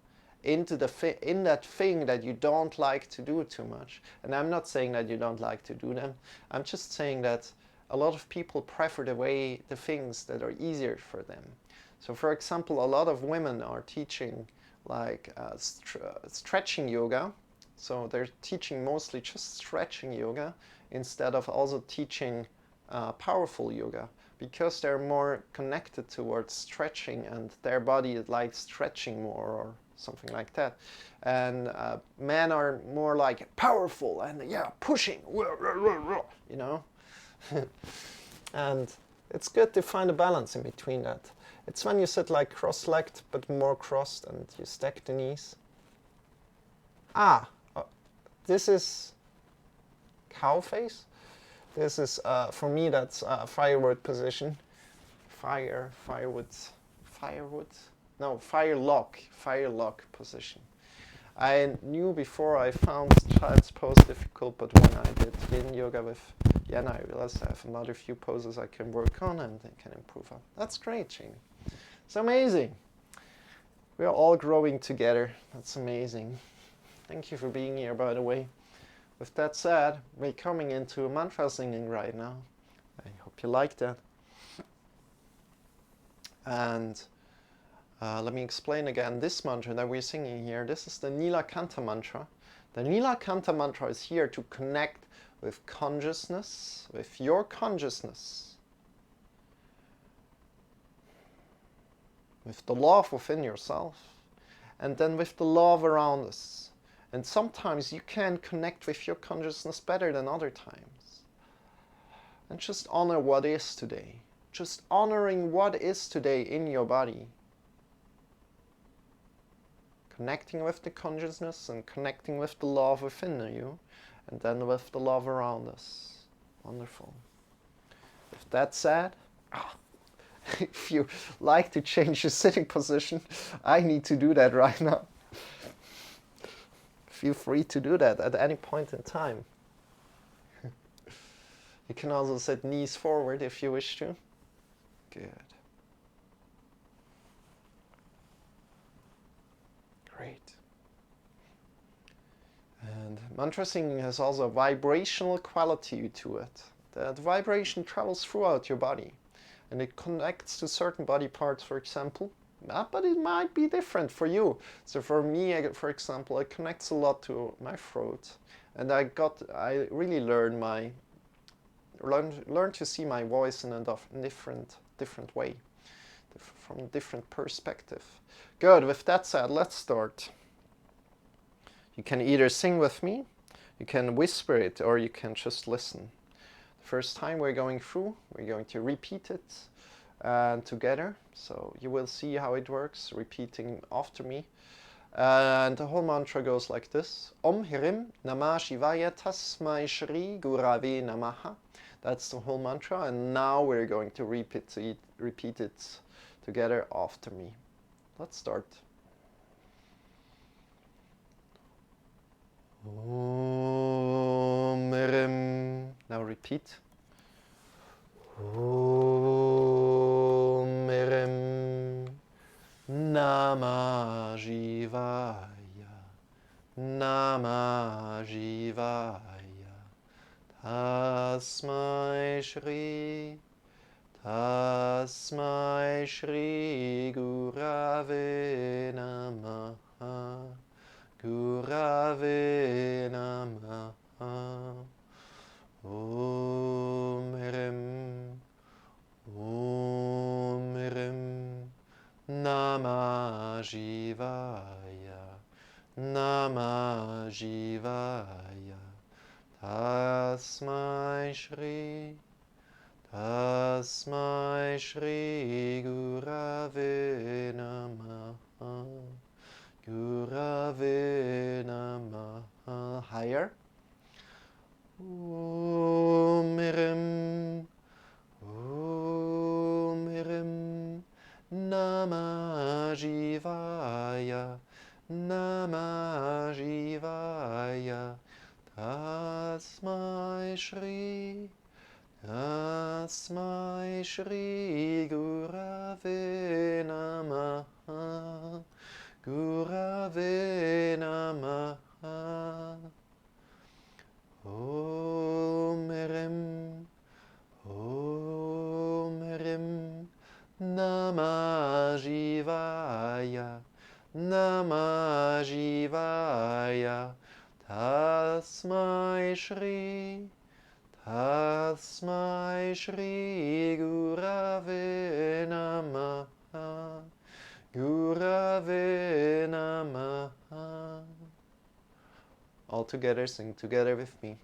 in that thing that you don't like to do too much. And I'm not saying that you don't like to do them. I'm just saying that a lot of people prefer the things that are easier for them. So for example, a lot of women are teaching like stretching yoga. So they're teaching mostly just stretching yoga instead of also teaching powerful yoga, because they're more connected towards stretching and their body is like stretching more or something like that. And men are more like powerful and yeah, pushing, you know. And it's good to find a balance in between that. It's when you sit like cross-legged but more crossed and you stack the knees. This is cow face. This is, for me, that's firewood position. Firelock position. I knew before I found child's pose difficult, but when I did yin yoga with Yen, I realized I have another few poses I can work on and I can improve on. That's great, Jamie. It's amazing. We are all growing together. That's amazing. Thank you for being here, by the way. With that said, we're coming into mantra singing right now. I hope you like that. And let me explain again this mantra that we're singing here. This is the Nilakanta mantra. The Nilakanta mantra is here to connect with consciousness, with your consciousness, with the love within yourself, and then with the love around us. And sometimes you can connect with your consciousness better than other times. And just honor what is today. Just honoring what is today in your body. Connecting with the consciousness and connecting with the love within you, and then with the love around us. Wonderful. With that said, if you like to change your sitting position, I need to do that right now. Feel free to do that at any point in time. You can also sit knees forward if you wish to. Good. Great. And mantra singing has also a vibrational quality to it. That vibration travels throughout your body. And it connects to certain body parts, for example. But it might be different for you. So for me, for example, it connects a lot to my throat. And I really learned to see my voice in a different way, from a different perspective. Good, with that said, let's start. You can either sing with me, you can whisper it, or you can just listen. The first time we're going through, we're going to repeat it together. So you will see how it works, repeating after me. And the whole mantra goes like this. Om Hirim Namah Shivaya Tasmai Shri Gurave Namaha. That's the whole mantra, and now we're going to repeat it together after me. Let's start. Om Hirim. Now repeat. Om Hirim Namah Shivaya, Namah Shivaya, Tasmai Shri Gurave Namaha, Gurave Namaha. Om Hirim, Om Hirim Namah Shivaya, Namah Shivaya, Tasmai Shri Gurave Namaha, Gurave Namaha. Higher. Om Hirim, Om Hirim Namah Shivaya, Namah Shivaya, Tasmai Shri Gurave Namaha, Gurave Namaha. Om Hirim, Om Hirim Namah Namah Shivaya. Tasmai Shri. Tasmai Shri Gurave Namaha. Gurave Namaha. All together, sing together with me.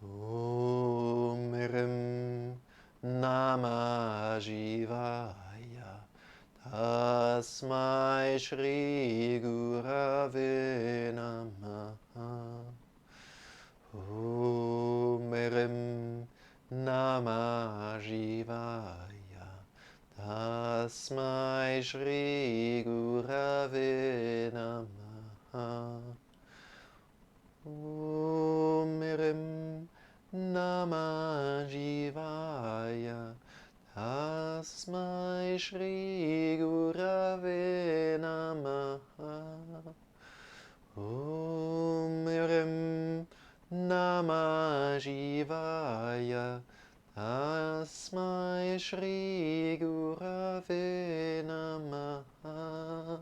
Om Rim Namah Shivaya. Tasmai Shri Gurave Namaha. Om Rim Namah Shivaya. Tasmai Shri Gurave Namaha. Om Rim Namah Shivaya. Tasmai Shri Gurave Namaha. Om Rim Namah Shivaya. Tasmai Shri Gurave Namaha.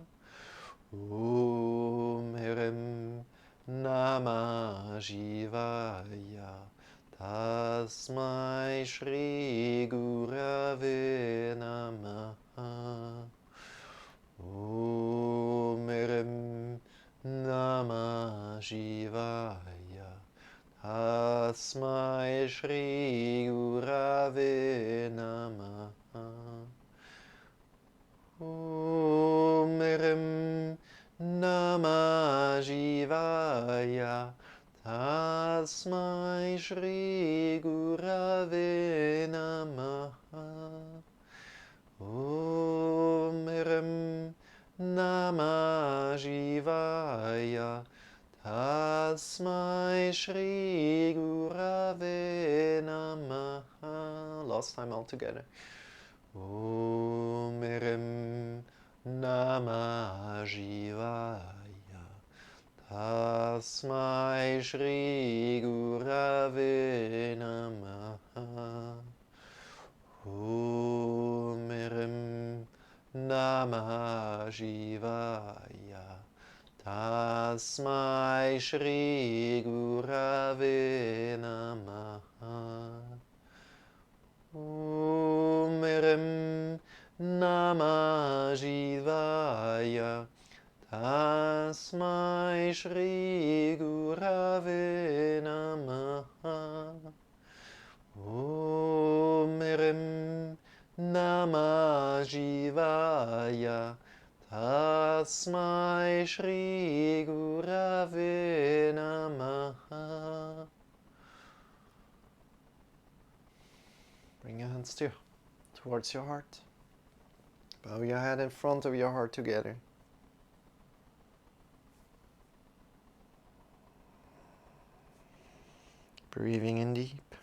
Om Rim Namah Shivaya. Tasmai Shri Gurave Namaha. Om Rim Namah Shivaya. Tasmai Shri Gurave Namaha. Om Rim Namah Shivaya. Tasmai Shri Gurave Namaha. Om Rim Namah Shivaya. Tasmai Shri Gurave Namaha. Last time all together. Om Rim Namah Shivaya. Tasmai Shri Gurave Namaha. Om Rim Namah Shivaya. Tasmai Shri Gurave Namaha. Om Rim Namah Shivaya. Tasmai Shri Gurave Namaha. Om Rim Namah Shivaya. Tasmai Shri Gurave Namaha. Bring your hands towards your heart. Bow your head in front of your heart together. Breathing in deep.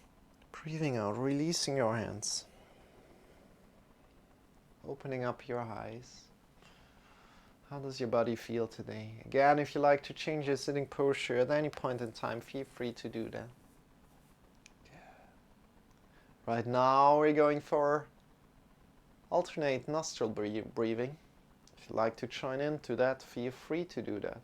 Breathing out, releasing your hands. Opening up your eyes. How does your body feel today? Again, if you like to change your sitting posture at any point in time, feel free to do that. Right now we're going for alternate nostril breathing. If you like to join into that, feel free to do that.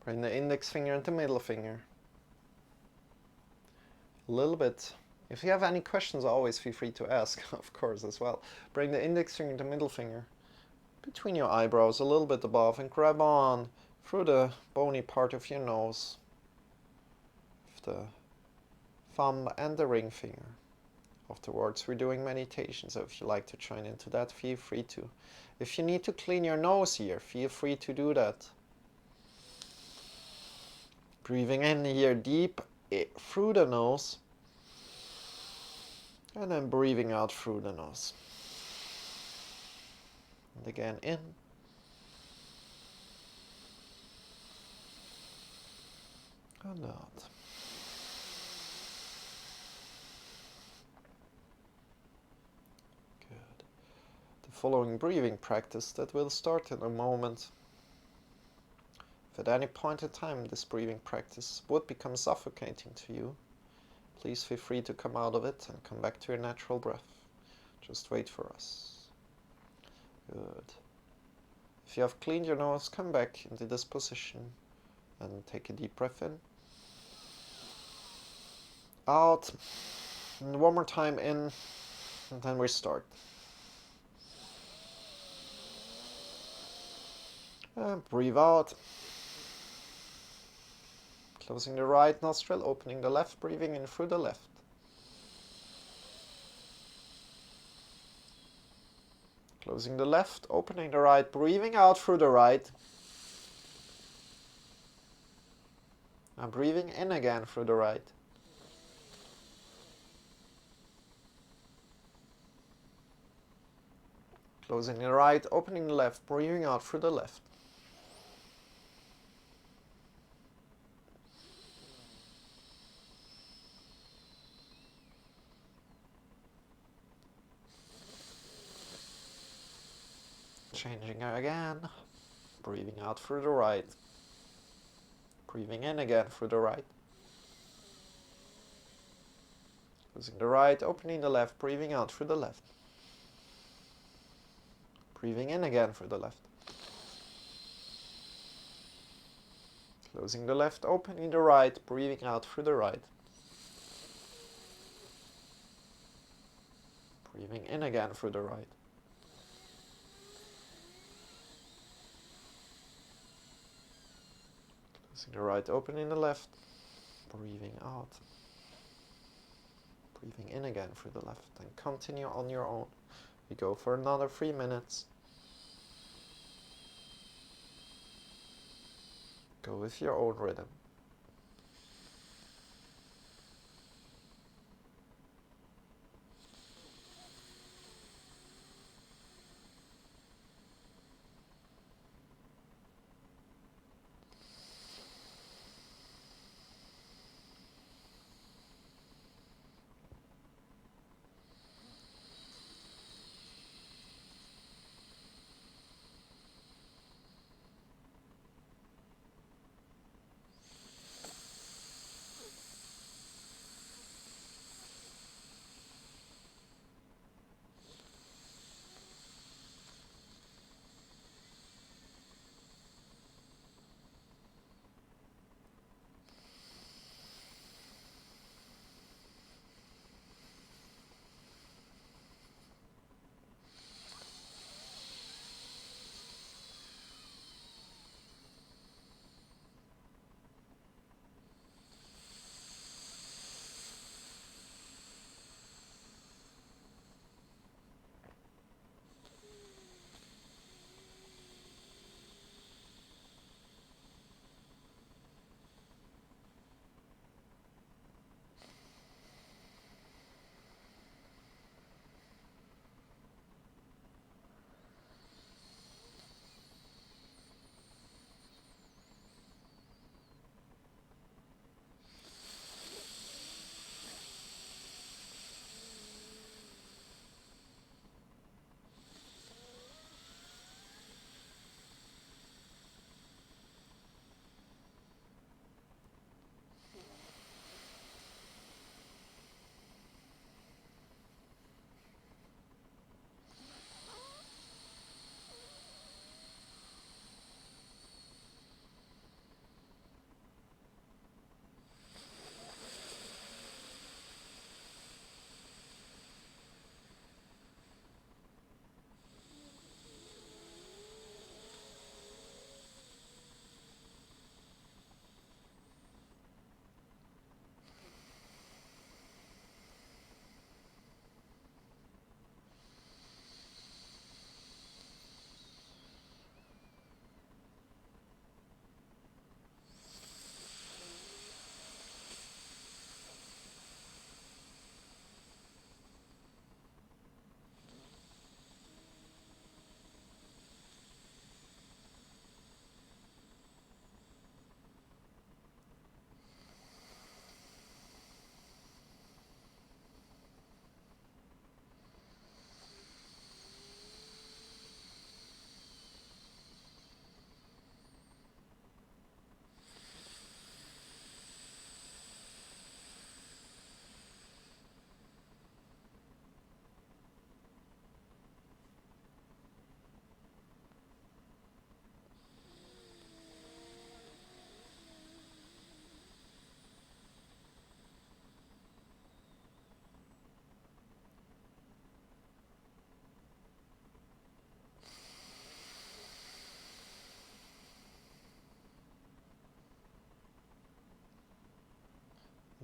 Bring the index finger and the middle finger. A little bit. If you have any questions, always feel free to ask, of course, as well. Bring the index finger and the middle finger between your eyebrows, a little bit above, and grab on through the bony part of your nose with the thumb and the ring finger. Afterwards, we're doing meditation, so if you like to join into that, feel free to. If you need to clean your nose here, feel free to do that. Breathing in here deep through the nose, and then breathing out through the nose. And again in. And out. Good. The following breathing practice that will start in a moment If at any point in time this breathing practice would become suffocating to you, please feel free to come out of it and come back to your natural breath. Just wait for us. Good. If you have cleaned your nose, come back into this position and take a deep breath in. Out. And one more time in, and then we start. And breathe out. Closing the right nostril, opening the left, breathing in through the left. Closing the left, opening the right, breathing out through the right. And breathing in again through the right. Closing the right, opening the left, breathing out through the left. Changing again, breathing out through the right, breathing in again through the right, closing the right, opening the left, breathing out through the left, breathing in again through the left, closing the left, opening the right, breathing out through the right, breathing in again through the right. Closing the right, opening the left, breathing out. Breathing in again through the left, and continue on your own. We go for another 3 minutes. Go with your own rhythm.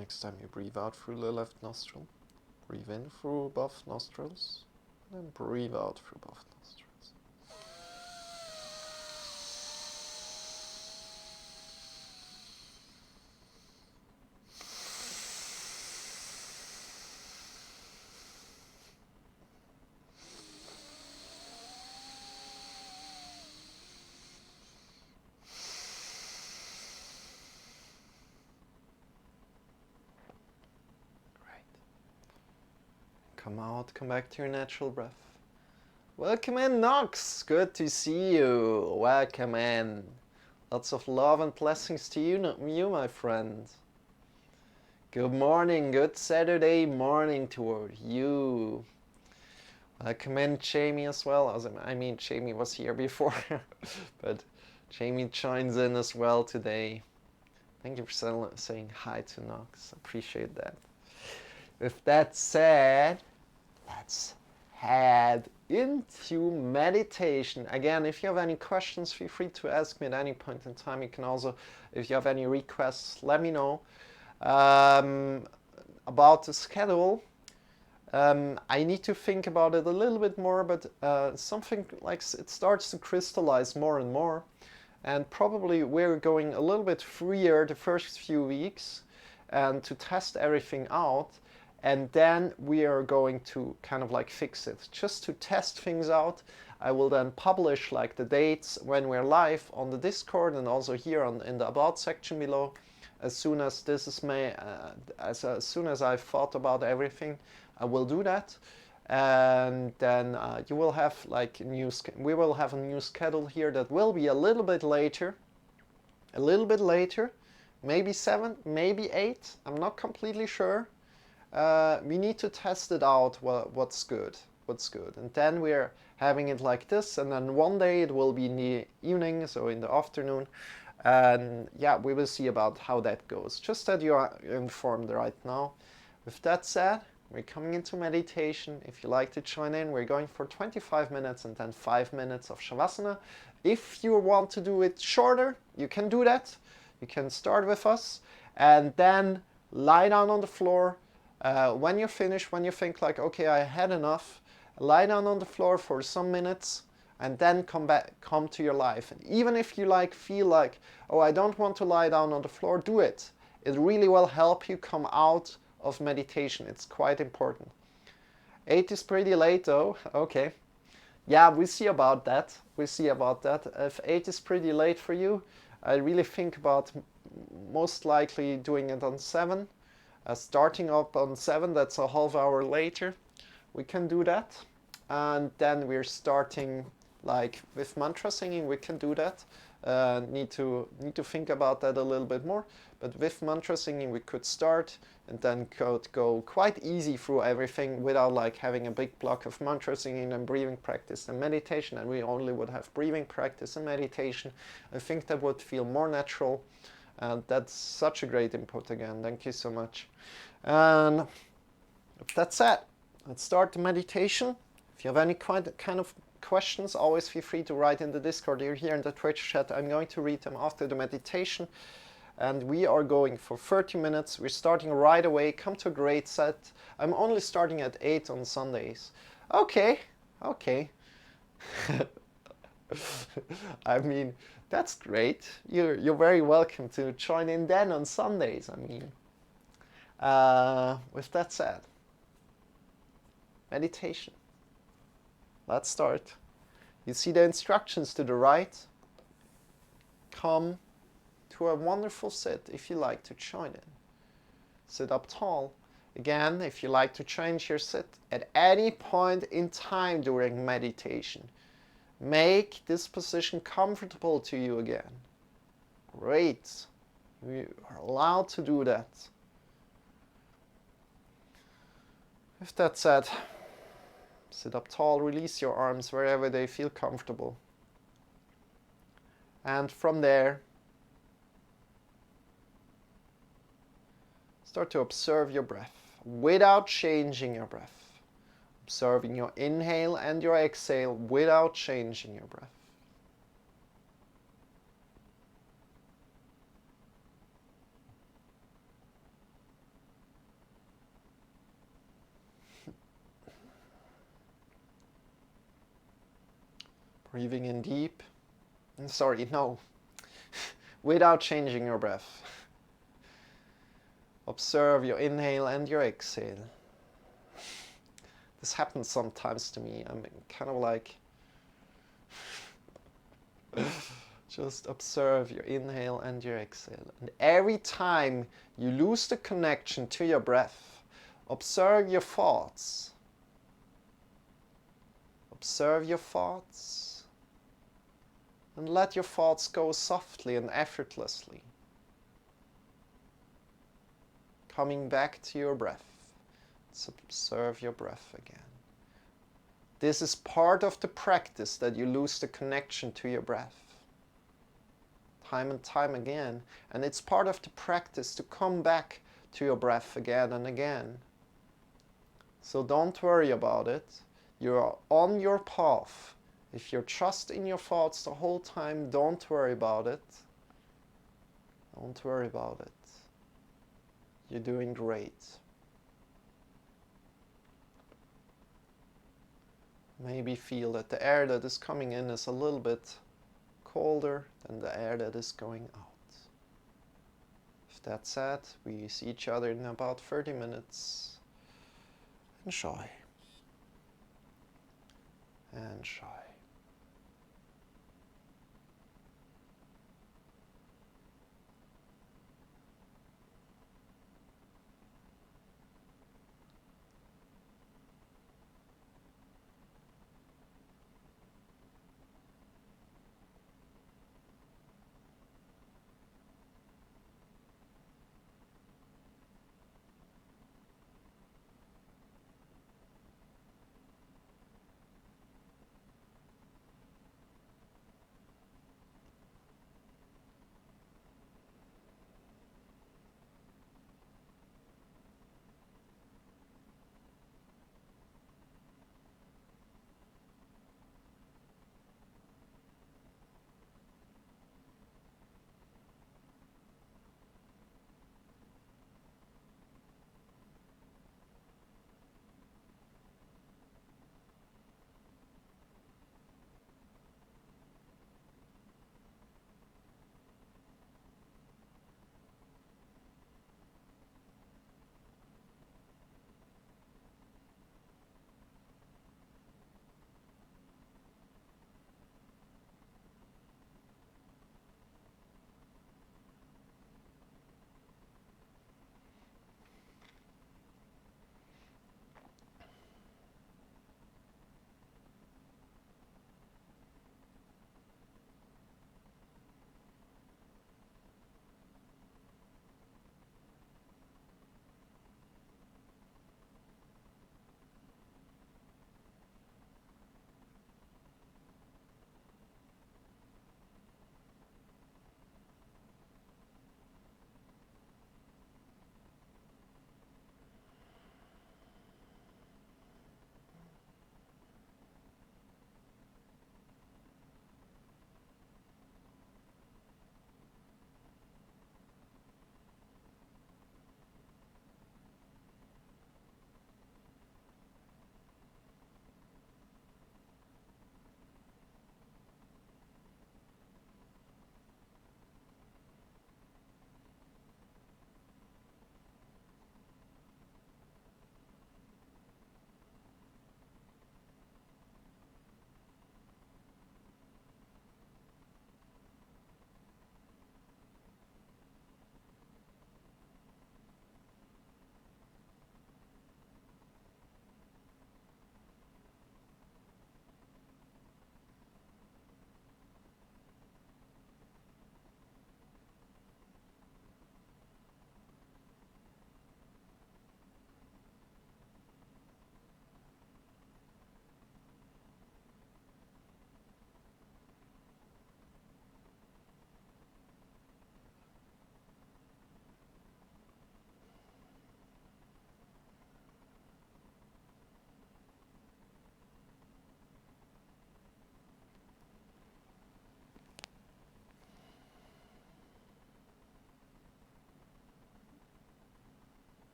Next time you breathe out through the left nostril, breathe in through both nostrils, and then breathe out through both nostrils. Come out, come back to your natural breath. Welcome in, Nox. Good to see you. Welcome in. Lots of love and blessings to you, my friend. Good morning, good Saturday morning toward you. Welcome in, Jamie, as well. I mean, Jamie was here before, but Jamie joins in as well today. Thank you for saying hi to Nox. Appreciate that. With that said, let's head into meditation. Again, if you have any questions, feel free to ask me at any point in time. You can also, if you have any requests, let me know. About the schedule, I need to think about it a little bit more, but something like it starts to crystallize more and more. And probably we're going a little bit freer the first few weeks and to test everything out. And then we are going to kind of like fix it. Just to test things out, I will then publish like the dates when we're live on the Discord and also here in the About section below. As soon as this is as soon as I've thought about everything, I will do that. And then you will have like we will have a new schedule here that will be a little bit later. Maybe 7, maybe 8. I'm not completely sure. We need to test it out, what's good. And then we're having it like this, and then one day it will be in the evening, so in the afternoon. And yeah, we will see about how that goes. Just that you are informed right now. With that said, we're coming into meditation. If you like to join in, we're going for 25 minutes and then 5 minutes of Shavasana. If you want to do it shorter, you can do that. You can start with us and then lie down on the floor. When you're finished, when you think like, okay, I had enough, lie down on the floor for some minutes and then come to your life. And even if you feel like, oh, I don't want to lie down on the floor, do it. It really will help you come out of meditation. It's quite important. 8 is pretty late though. Okay. Yeah, we see about that. If 8 is pretty late for you, I really think about most likely doing it on 7. Starting up on 7, that's a half hour later. We can do that. And then we're starting like with mantra singing, we can do that. Need to think about that a little bit more. But with mantra singing, we could start and then could go quite easy through everything without like having a big block of mantra singing and breathing practice and meditation. And we only would have breathing practice and meditation. I think that would feel more natural. And that's such a great input again. Thank you so much. And that's it. Let's start the meditation. If you have any kind of questions, always feel free to write in the Discord. You're here in the Twitch chat. I'm going to read them after the meditation. And we are going for 30 minutes. We're starting right away. Come to a great set. I'm only starting at 8 on Sundays. Okay. I mean, that's great. You're very welcome to join in then on Sundays. I mean, with that said, meditation. Let's start. You see the instructions to the right. Come to a wonderful sit if you like to join in. Sit up tall. Again, if you like to change your sit at any point in time during meditation, make this position comfortable to you again. Great. You are allowed to do that. With that said, sit up tall, release your arms wherever they feel comfortable. And from there, start to observe your breath without changing your breath. Observing your inhale and your exhale without changing your breath. Breathing in deep. Sorry, no. Without changing your breath. Observe your inhale and your exhale. This happens sometimes to me. I'm kind of like... Just observe your inhale and your exhale. And every time you lose the connection to your breath, observe your thoughts. Observe your thoughts. And let your thoughts go softly and effortlessly. Coming back to your breath. So observe your breath again. This is part of the practice, that you lose the connection to your breath. Time and time again. And it's part of the practice to come back to your breath again and again. So don't worry about it. You're on your path. If you're just in your thoughts the whole time, don't worry about it. Don't worry about it. You're doing great. Maybe feel that the air that is coming in is a little bit colder than the air that is going out. If that's said, we see each other in about 30 minutes. Enjoy. Enjoy.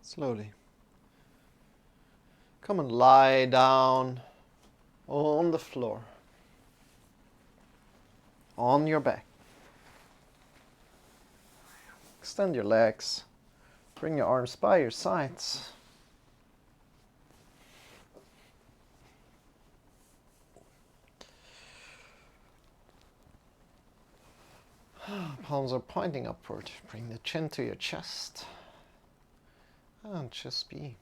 Slowly. Come and lie down on the floor, on your back. Extend your legs. Bring your arms by your sides. Palms are pointing upward. Bring the chin to your chest. And just be.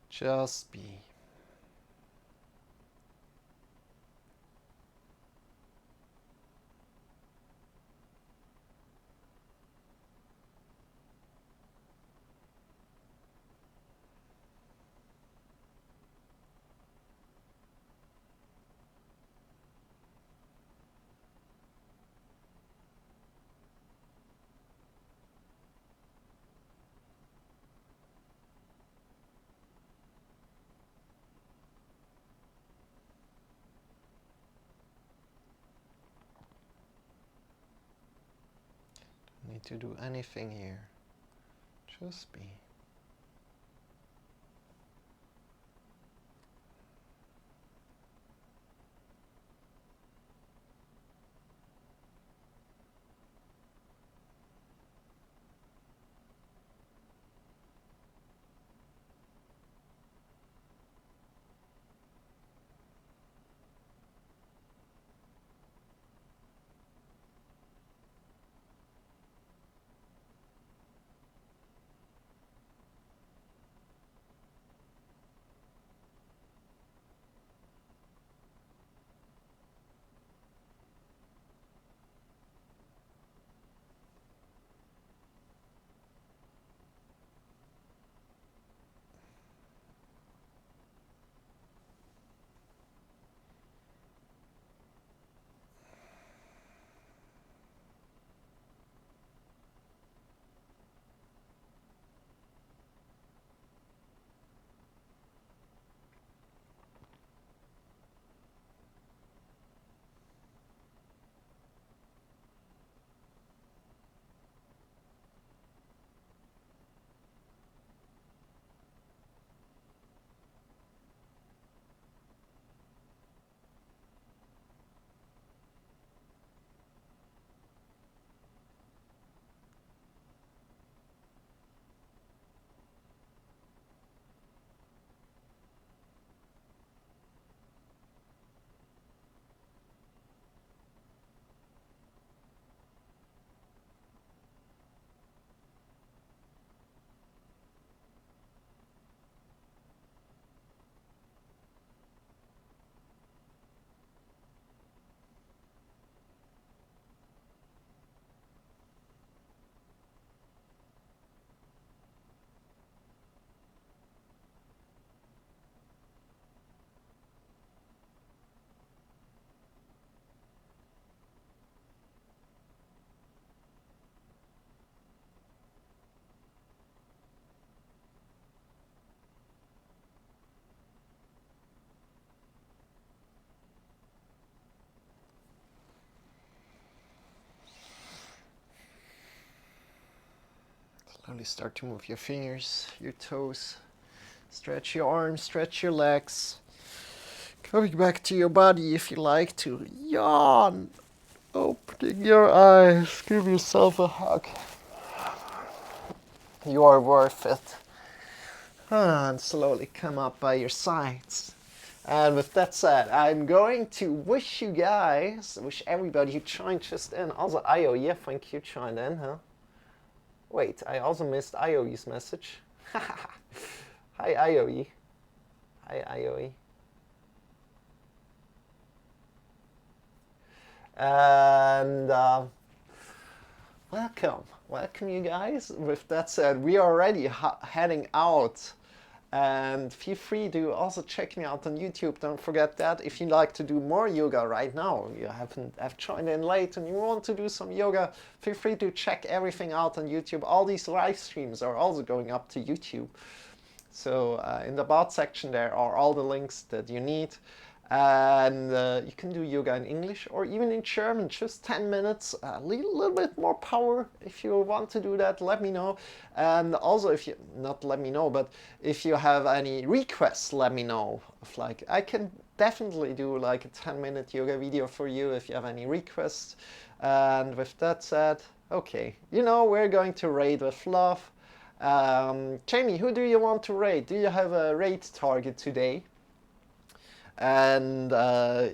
Just be. Don't need to do anything here. Just be. Slowly start to move your fingers, your toes. Stretch your arms, stretch your legs. Coming back to your body if you like to. Yawn. Opening your eyes. Give yourself a hug. You are worth it. And slowly come up by your sides. And with that said, I'm going to wish you guys, wish everybody who joined just in. Also, Io, yeah, thank you, joined in, huh? Wait, I also missed IOE's message. Hi, IOE. Hi, IOE. And welcome you guys. With that said, we are already heading out. And feel free to also check me out on YouTube. Don't forget that. If you'd like to do more yoga right now, you have joined in late and you want to do some yoga, feel free to check everything out on YouTube. All these live streams are also going up to YouTube. So in the about section there are all the links that you need. And you can do yoga in English or even in German, just 10 minutes, a little bit more power. If you want to do that, let me know. And also, if you, not let me know, but if you have any requests, let me know. Of like, I can definitely do like a 10-minute yoga video for you if you have any requests. And with that said, okay, you know, we're going to raid with love. Jamie, who do you want to raid? Do you have a raid target today? And I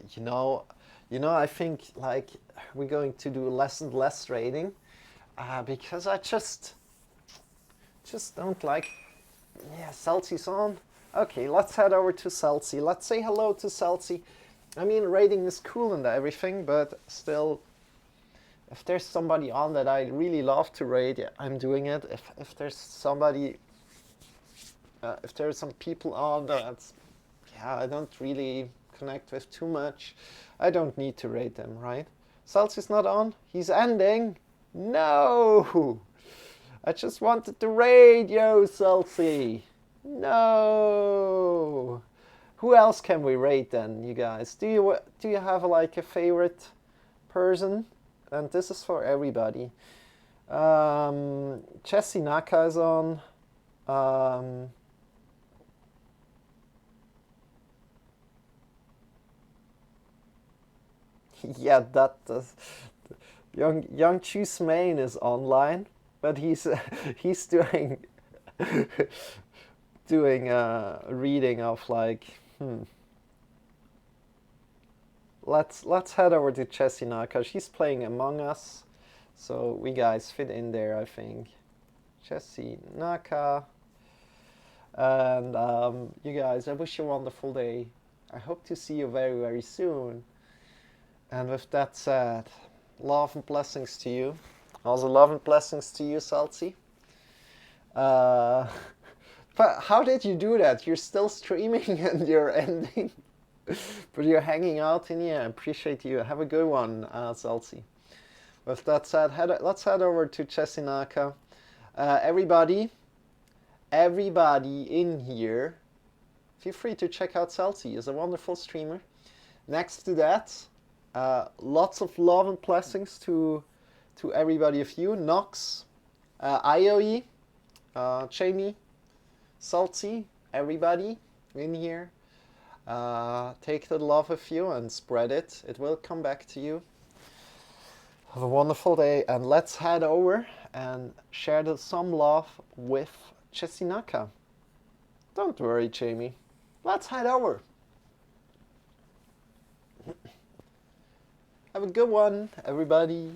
think like we're going to do less and less raiding because I just don't like. Yeah, Celsi's on. Okay, let's head over to Celsi. Let's say hello to Celsi. I mean, raiding is cool and everything, but still, if there's somebody on that I really love to raid, yeah, I'm doing it. If there's somebody, if there's some people on that's, yeah, I don't really connect with too much, I don't need to raid them, right? Celsi's not on. He's ending. No! I just wanted to raid, yo, Celsi. No! Who else can we raid then, you guys? Do you have like a favorite person? And this is for everybody. Jesse Naka is on. Yeah, that does. Young Choose Main is online, but he's he's doing doing a reading of like Let's head over to Jessie Naka. She's playing Among Us, so we guys fit in there, I think. Jessie Naka, and you guys, I wish you a wonderful day. I hope to see you very, very soon. And with that said, love and blessings to you. Also love and blessings to you, Salty. But how did you do that? You're still streaming and you're ending. But you're hanging out in here. I appreciate you. Have a good one, Salty. With that said, let's head over to Chesinaka. Everybody in here, feel free to check out Salty. He's a wonderful streamer. Next to that, lots of love and blessings to everybody of you. Nox, IOE, Jamie, Salty, everybody in here. Take the love with you and spread it. It will come back to you. Have a wonderful day, and let's head over and share some love with Chesinaka. Don't worry, Jamie. Let's head over. Have a good one, everybody.